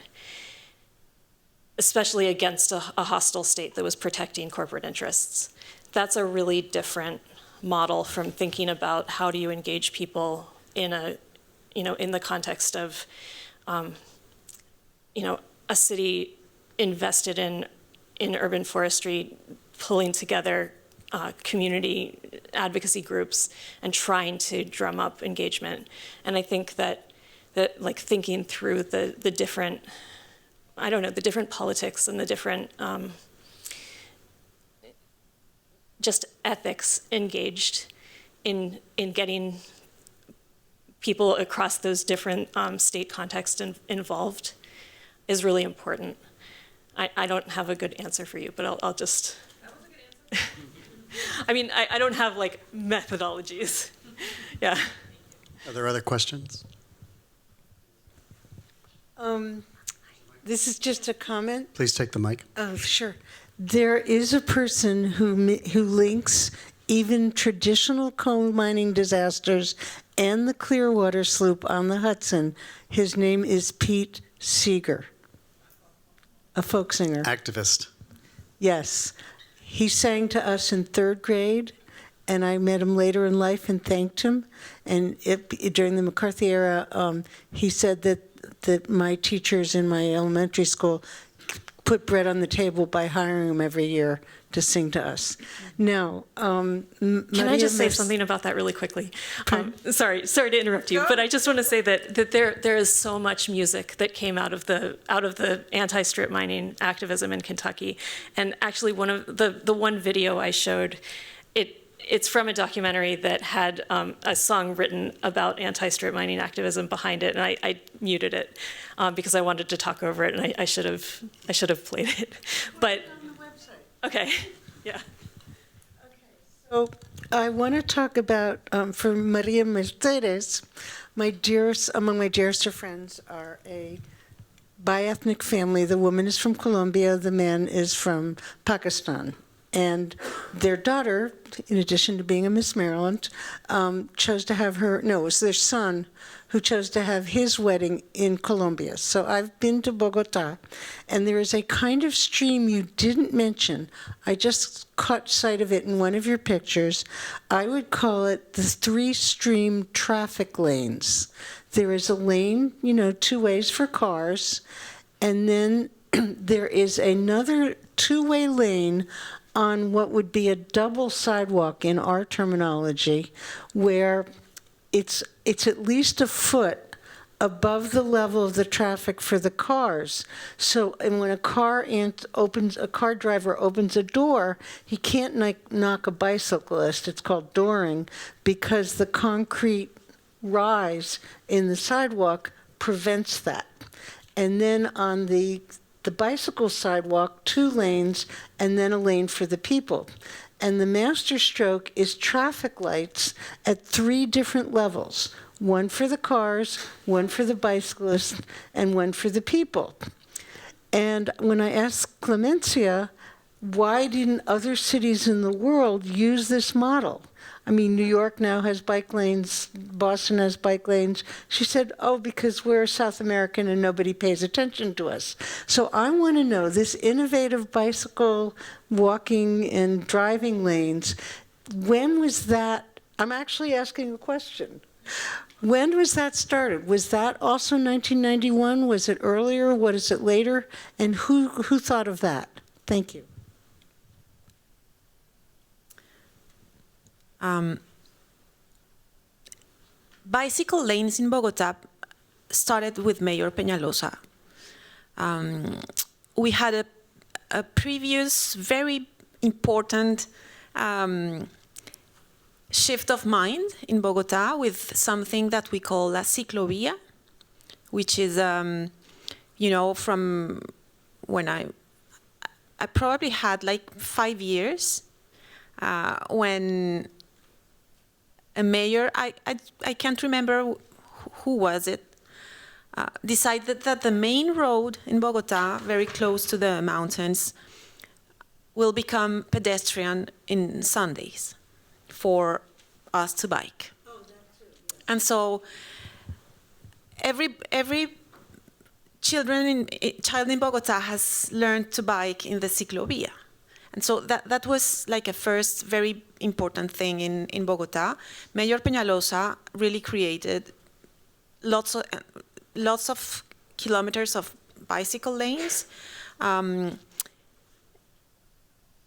especially against a hostile state that was protecting corporate interests. That's a really different model from thinking about how do you engage people in the context of, a city invested in urban forestry, pulling together community advocacy groups and trying to drum up engagement. And I think that like thinking through the different, the different politics and the different just ethics engaged in getting people across those different state contexts involved is really important. I don't have a good answer for you, but I'll just... That was a good answer. I don't have methodologies. Yeah. Are there other questions? This is just a comment. Please take the mic. Sure. There is a person who links even traditional coal mining disasters and the Clearwater sloop on the Hudson. His name is Pete Seeger, a folk singer. Activist. Yes. He sang to us in 3rd grade, and I met him later in life and thanked him. And during the McCarthy era, he said that that my teachers in my elementary school put bread on the table by hiring them every year to sing to us. Now, Can I just say something about that really quickly? Sorry to interrupt you, but I just want to say that there is so much music that came out of the anti-strip mining activism in Kentucky, and actually one of the one video I showed, it's from a documentary that had a song written about anti-strip mining activism behind it, and I muted it because I wanted to talk over it, and I should have played it, but. Okay, yeah. Okay, so I want to talk about, for Maria Mercedes, among my dearest of friends are a bi-ethnic family. The woman is from Colombia, the man is from Pakistan. And their daughter, in addition to being a Miss Maryland, chose to have it was their son who chose to have his wedding in Colombia. So I've been to Bogota, and there is a kind of stream you didn't mention. I just caught sight of it in one of your pictures. I would call it the three-stream traffic lanes. There is a lane, 2 ways for cars, and then there is another 2-way lane on what would be a double sidewalk in our terminology, where it's at least a foot above the level of the traffic for the cars. So, and when a car driver opens a door, he can't knock a bicyclist. It's called dooring, because the concrete rise in the sidewalk prevents that. And then on the bicycle sidewalk, 2 lanes, and then a lane for the people. And the master stroke is traffic lights at 3 different levels. 1 for the cars, 1 for the bicyclists, and 1 for the people. And when I asked Clemencia, why didn't other cities in the world use this model? I mean, New York now has bike lanes, Boston has bike lanes. She said, because we're South American and nobody pays attention to us. So I want to know, this innovative bicycle, walking, and driving lanes, when was that? I'm actually asking a question. When was that started? Was that also 1991? Was it earlier? What is it later? And who thought of that? Thank you. Bicycle lanes in Bogota started with Mayor Peñalosa. We had a previous very important shift of mind in Bogota with something that we call la ciclovía, which is, from when I probably had like 5 years when a mayor, I can't remember who was it, decided that the main road in Bogota, very close to the mountains, will become pedestrian in Sundays for us to bike. Oh, that's it, yes. And so every child in Bogota has learned to bike in the ciclovía. And so that was like a first very important thing in Bogota. Mayor Peñalosa really created lots of kilometers of bicycle lanes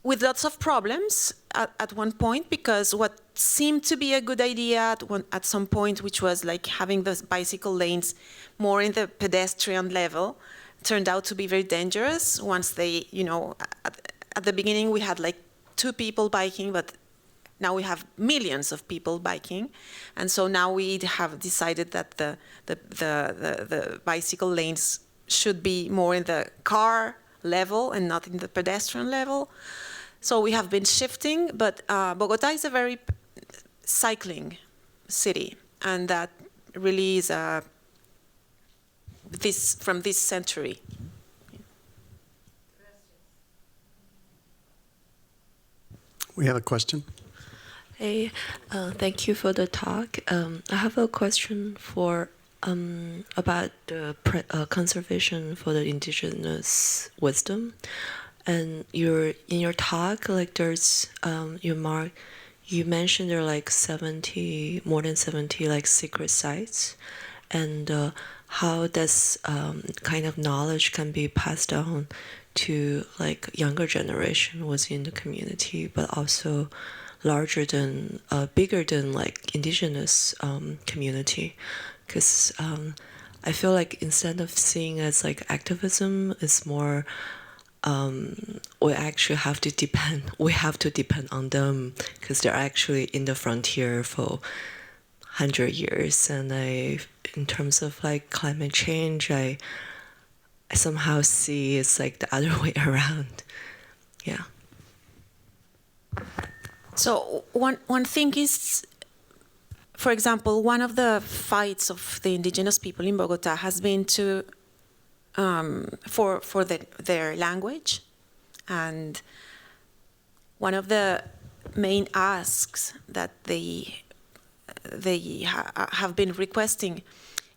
with lots of problems at one point, because what seemed to be a good idea at some point, which was like having the bicycle lanes more in the pedestrian level, turned out to be very dangerous once they, at the beginning, we had like 2 people biking, but now we have millions of people biking, and so now we have decided that the bicycle lanes should be more in the car level and not in the pedestrian level. So we have been shifting, but Bogota is a very cycling city, and that really is from this century. We have a question. Hey, thank you for the talk. I have a question about the conservation for the indigenous wisdom. And in your talk, like there's you mentioned there are like more than 70 like secret sites, and how this kind of knowledge can be passed on to like younger generation within the community, but also bigger than like indigenous community, because I feel like instead of seeing as like activism, it's more we actually have to depend on them because they're actually in the frontier for 100 years. And in terms of like climate change, I somehow see it's like the other way around. Yeah. So one thing is, for example, one of the fights of the indigenous people in Bogota has been to for their language, and one of the main asks that they have been requesting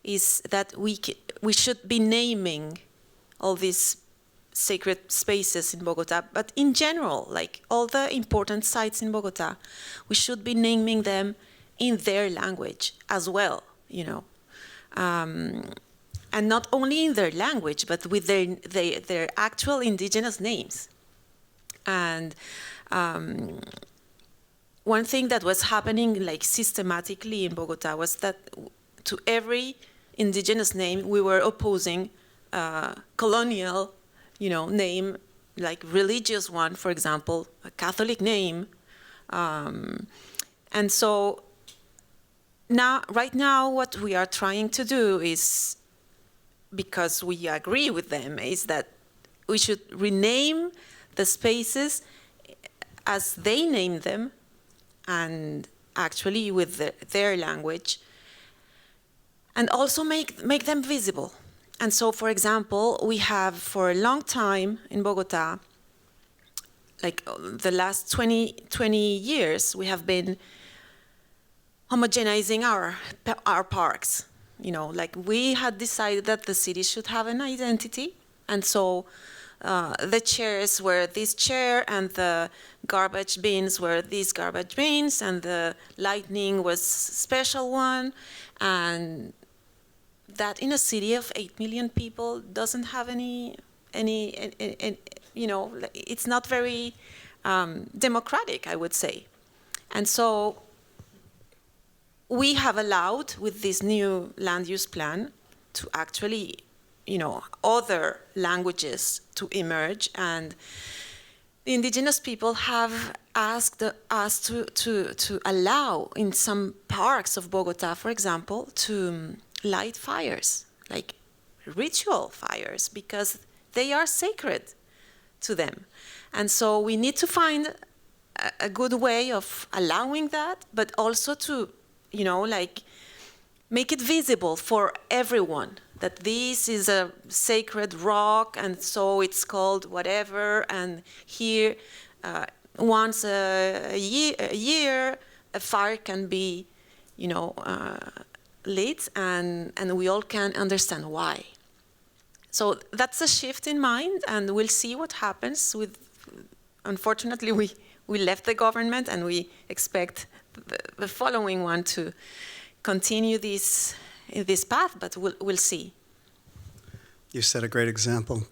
is that we should be naming all these sacred spaces in Bogota, but in general, like all the important sites in Bogota, we should be naming them in their language as well, you know. And not only in their language, but with their actual indigenous names. And one thing that was happening like systematically in Bogota was that to every indigenous name, we were opposing colonial, you know, name, like religious one, for example, a Catholic name. And so right now, what we are trying to do is, because we agree with them, is that we should rename the spaces as they name them, and actually with their language, and also make them visible. And so, for example, we have for a long time in Bogota, like the last 20 years, we have been homogenizing our parks. You know, like we had decided that the city should have an identity, and so the chairs were this chair, and the garbage bins were these garbage bins, and the lighting was special one, and that in a city of 8 million people doesn't have any you know, it's not very democratic, I would say. And so we have allowed, with this new land use plan, to actually, you know, other languages to emerge, and the indigenous people have asked us to allow in some parks of Bogota, for example, to light fires, like ritual fires, because they are sacred to them. And so we need to find a good way of allowing that, but also to, you know, like make it visible for everyone that this is a sacred rock, and so it's called whatever, and here once a year a fire can be, you know, lit, and we all can understand why. So that's a shift in mind, and we'll see what happens with, unfortunately we left the government, and we expect the following one to continue this path, but we'll see. You set a great example.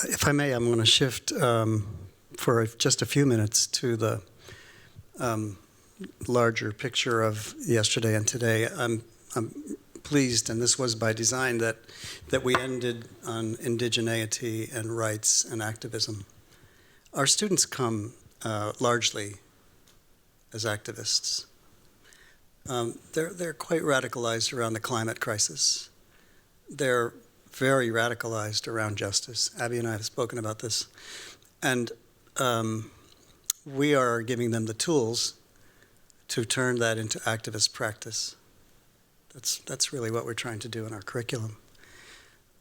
If I may, I'm going to shift for just a few minutes to the larger picture of yesterday and today. I'm pleased, and this was by design, that we ended on indigeneity and rights and activism. Our students come largely as activists. They're quite radicalized around the climate crisis. They're very radicalized around justice. Abby and I have spoken about this. And we are giving them the tools to turn that into activist practice. That's really what we're trying to do in our curriculum.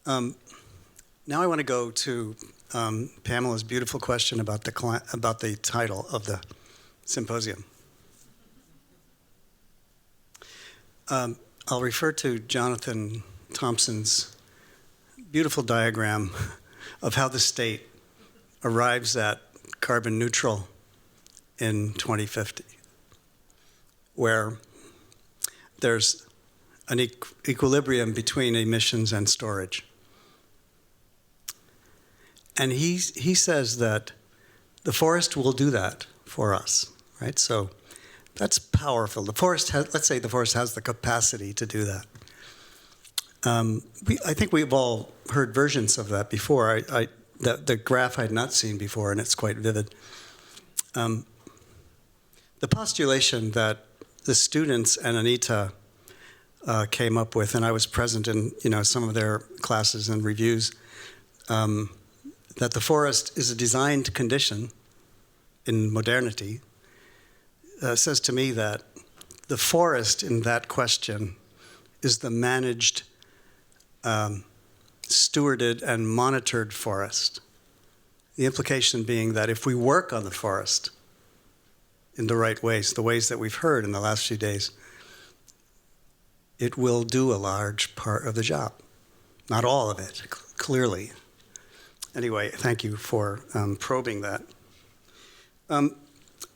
Now I want to go to Pamela's beautiful question about the title of the symposium. I'll refer to Jonathan Thompson's beautiful diagram of how the state arrives at carbon neutral in 2050, where there's an equilibrium between emissions and storage. And he says that the forest will do that for us, right? So that's powerful. The forest has, let's say the forest has the capacity to do that. I think we've all heard versions of that before. The graph I had not seen before, and it's quite vivid. The postulation that the students and Anita came up with, and I was present in some of their classes and reviews, that the forest is a designed condition in modernity, says to me that the forest in that question is the managed, stewarded, and monitored forest. The implication being that if we work on the forest in the right ways, the ways that we've heard in the last few days, it will do a large part of the job. Not all of it, clearly. Anyway, thank you for probing that.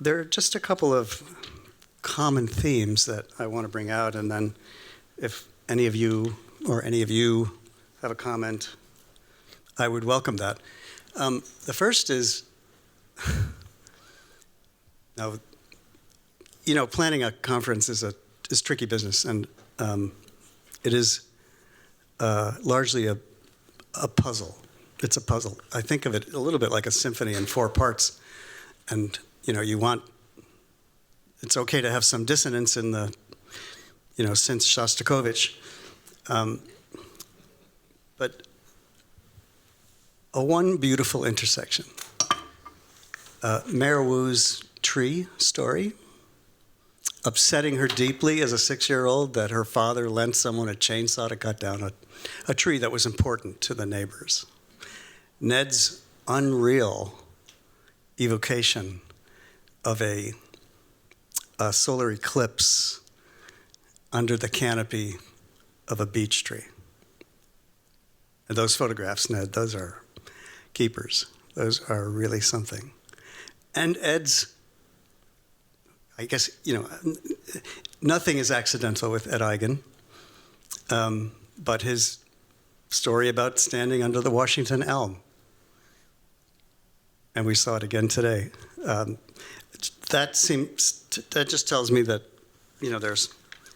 There are just a couple of common themes that I want to bring out, and then if any of you have a comment, I would welcome that. The first is, now, planning a conference is tricky business, and it is largely a puzzle. It's a puzzle. I think of it a little bit like a symphony in 4 parts, and it's okay to have some dissonance in the, since Shostakovich, but one beautiful intersection. Mary Wu's tree story, upsetting her deeply as a 6-year-old that her father lent someone a chainsaw to cut down a tree that was important to the neighbors. Ned's unreal evocation of a solar eclipse under the canopy of a beech tree. And those photographs, Ned, those are keepers. Those are really something. And Ed's, I guess, nothing is accidental with Ed Eigen, but his story about standing under the Washington elm. And we saw it again today. That just tells me that, there's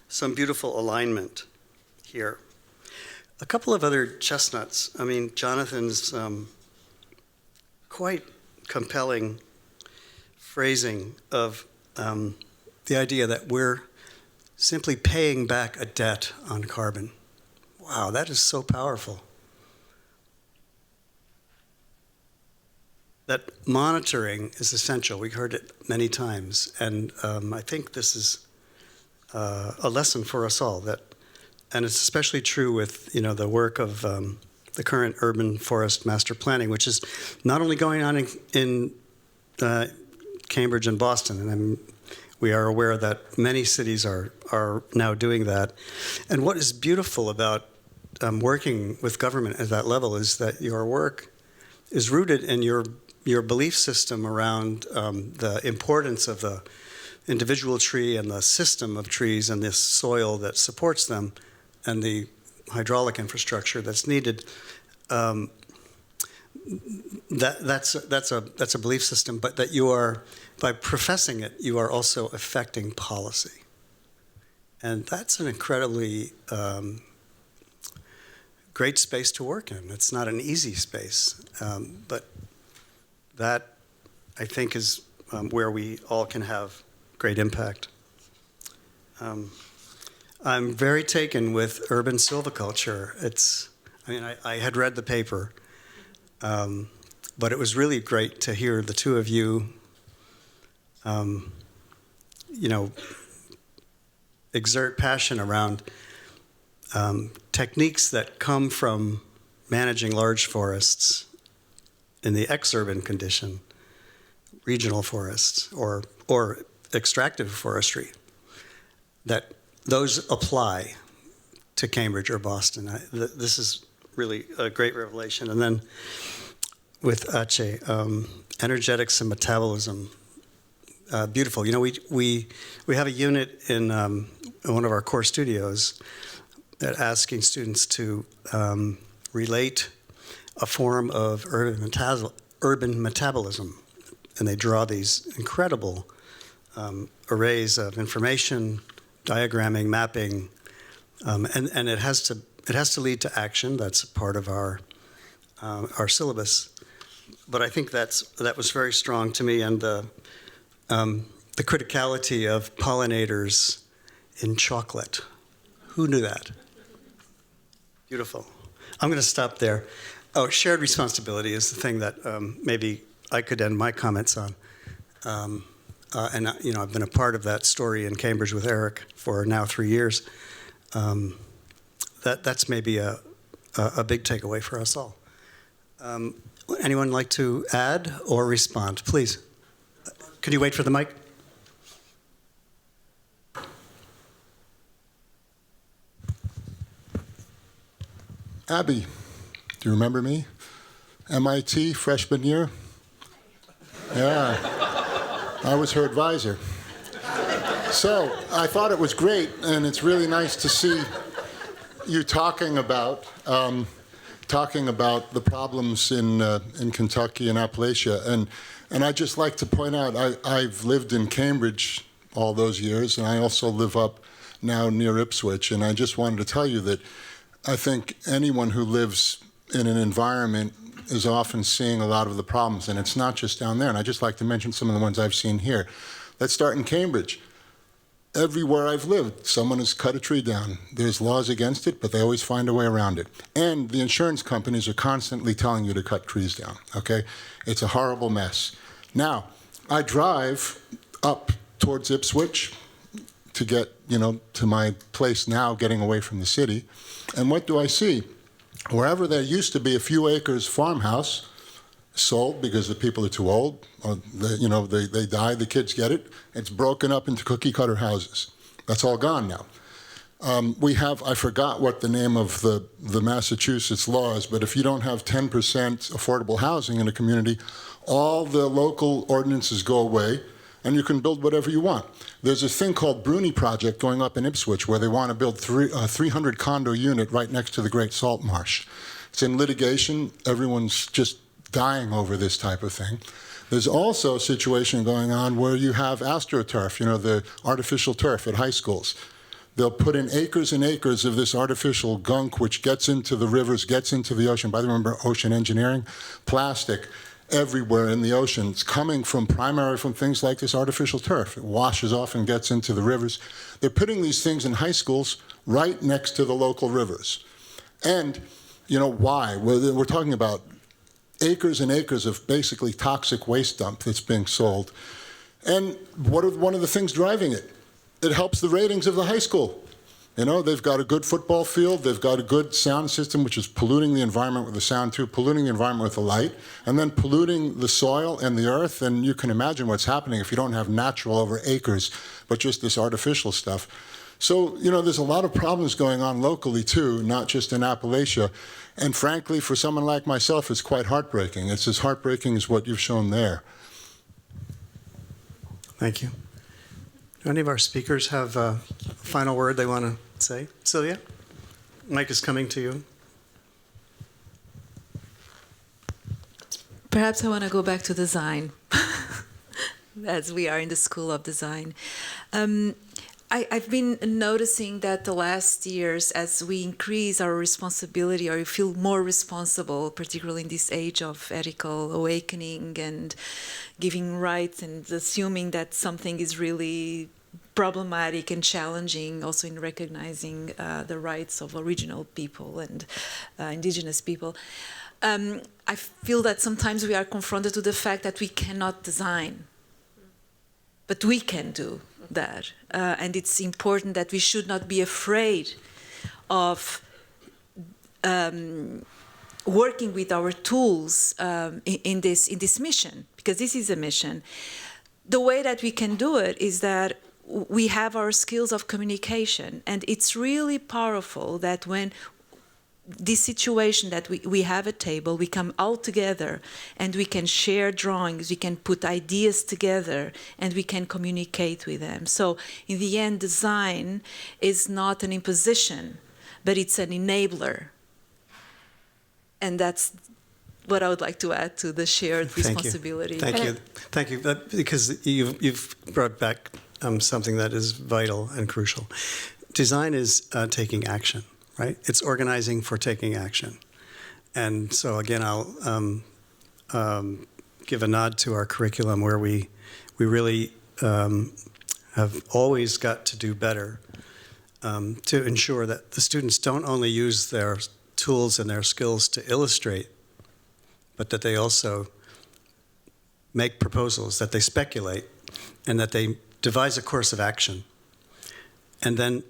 some beautiful alignment here. A couple of other chestnuts. I mean, Jonathan's quite compelling phrasing of the idea that we're simply paying back a debt on carbon. Wow, that is so powerful. That monitoring is essential. We heard it many times, and I think this is a lesson for us all. And it's especially true with the work of the current urban forest master planning, which is not only going on in Cambridge and Boston, and we are aware that many cities are now doing that. And what is beautiful about working with government at that level is that your work is rooted in your belief system around the importance of the individual tree and the system of trees and this soil that supports them and the hydraulic infrastructure that's needed. That's a belief system, but that you are, by professing it, you are also affecting policy. And that's an incredibly great space to work in. It's not an easy space, but that, I think, is where we all can have great impact. I'm very taken with urban silviculture. I had read the paper, but it was really great to hear the two of you, exert passion around techniques that come from managing large forests in the exurban condition, regional forests, or extractive forestry, that those apply to Cambridge or Boston. This is really a great revelation. And then with Aceh, energetics and metabolism, beautiful. We have a unit in one of our core studios They're asking students to relate a form of urban metabolism, and they draw these incredible arrays of information, diagramming, mapping, and it has to lead to action. That's part of our syllabus. But I think that was very strong to me, and the criticality of pollinators in chocolate. Who knew that? Beautiful. I'm going to stop there. Oh, shared responsibility is the thing that maybe I could end my comments on. And I've been a part of that story in Cambridge with Eric for now 3 years. That's maybe a big takeaway for us all. Anyone like to add or respond? Please. Could you wait for the mic? Abby, do you remember me? MIT, freshman year? Yeah, I was her advisor. So I thought it was great, and it's really nice to see you talking about the problems in Kentucky and Appalachia. And I'd just like to point out, I've lived in Cambridge all those years, and I also live up now near Ipswich. And I just wanted to tell you that I think anyone who lives in an environment is often seeing a lot of the problems, and it's not just down there. And I'd just like to mention some of the ones I've seen here. Let's start in Cambridge. Everywhere I've lived, someone has cut a tree down. There's laws against it, but they always find a way around it. And the insurance companies are constantly telling you to cut trees down, okay? It's a horrible mess. Now, I drive up towards Ipswich to get, to my place now, getting away from the city. And what do I see? Wherever there used to be a few acres farmhouse, sold because the people are too old, or they die, the kids get it. It's broken up into cookie-cutter houses. That's all gone now. We have, I forgot what the name of the Massachusetts law is, but if you don't have 10% affordable housing in a community, all the local ordinances go away, and you can build whatever you want. There's a thing called Bruni Project going up in Ipswich where they want to build 300 condo unit right next to the Great Salt Marsh. It's in litigation. Everyone's just dying over this type of thing. There's also a situation going on where you have AstroTurf, the artificial turf at high schools. They'll put in acres and acres of this artificial gunk which gets into the rivers, gets into the ocean. By the way, remember ocean engineering? Plastic everywhere in the ocean. It's coming from things like this artificial turf. It washes off and gets into the rivers. They're putting these things in high schools right next to the local rivers. And, why? Well, we're talking about acres and acres of basically toxic waste dump that's being sold. And what are one of the things driving it? It helps the ratings of the high school. They've got a good football field, they've got a good sound system, which is polluting the environment with the sound too, polluting the environment with the light, and then polluting the soil and the earth, and you can imagine what's happening if you don't have natural over acres, but just this artificial stuff. So, there's a lot of problems going on locally too, not just in Appalachia, and frankly, for someone like myself, it's quite heartbreaking. It's as heartbreaking as what you've shown there. Thank you. Do any of our speakers have a final word they want to say? Sylvia? Mike is coming to you. Perhaps I want to go back to design, as we are in the School of Design. I've been noticing that the last years, as we increase our responsibility or we feel more responsible, particularly in this age of ethical awakening and giving rights and assuming that something is really problematic and challenging, also in recognizing the rights of original people and indigenous people. I feel that sometimes we are confronted to the fact that we cannot design, but we can do that. And it's important that we should not be afraid of working with our tools in this mission, because this is a mission. The way that we can do it is that we have our skills of communication, and it's really powerful that when this situation that we have a table, we come all together and we can share drawings, we can put ideas together and we can communicate with them. So in the end, design is not an imposition, but it's an enabler. And that's what I would like to add to the shared responsibility. Thank you. Because you've brought back something that is vital and crucial. Design is taking action, right? It's organizing for taking action. And so again, I'll give a nod to our curriculum where we really have always got to do better to ensure that the students don't only use their tools and their skills to illustrate, but that they also make proposals, that they speculate, and that they devise a course of action. And then,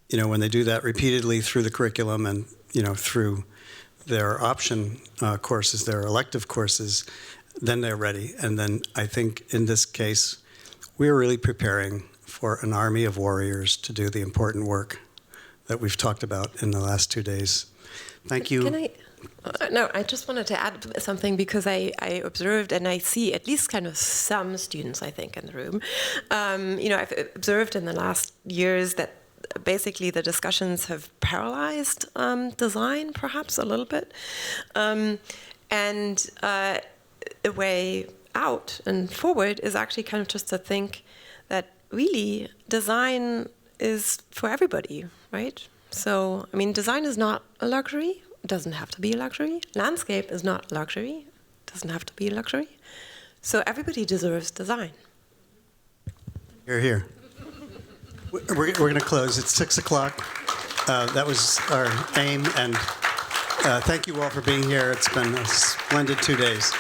when they do that repeatedly through the curriculum and, through their option courses, their elective courses, then they're ready. And then I think in this case, we're really preparing for an army of warriors to do the important work that we've talked about in the last 2 days. Thank you. Can I? No, I just wanted to add something because I observed and I see at least kind of some students, I think, in the room. I've observed in the last years that basically the discussions have paralyzed design perhaps a little bit. And a way out and forward is actually kind of just to think that really design is for everybody, right? So, design is not a luxury. It doesn't have to be a luxury. Landscape is not a luxury. It doesn't have to be a luxury. So everybody deserves design. Here. We're going to close. It's 6 o'clock. That was our aim. And thank you all for being here. It's been a splendid 2 days.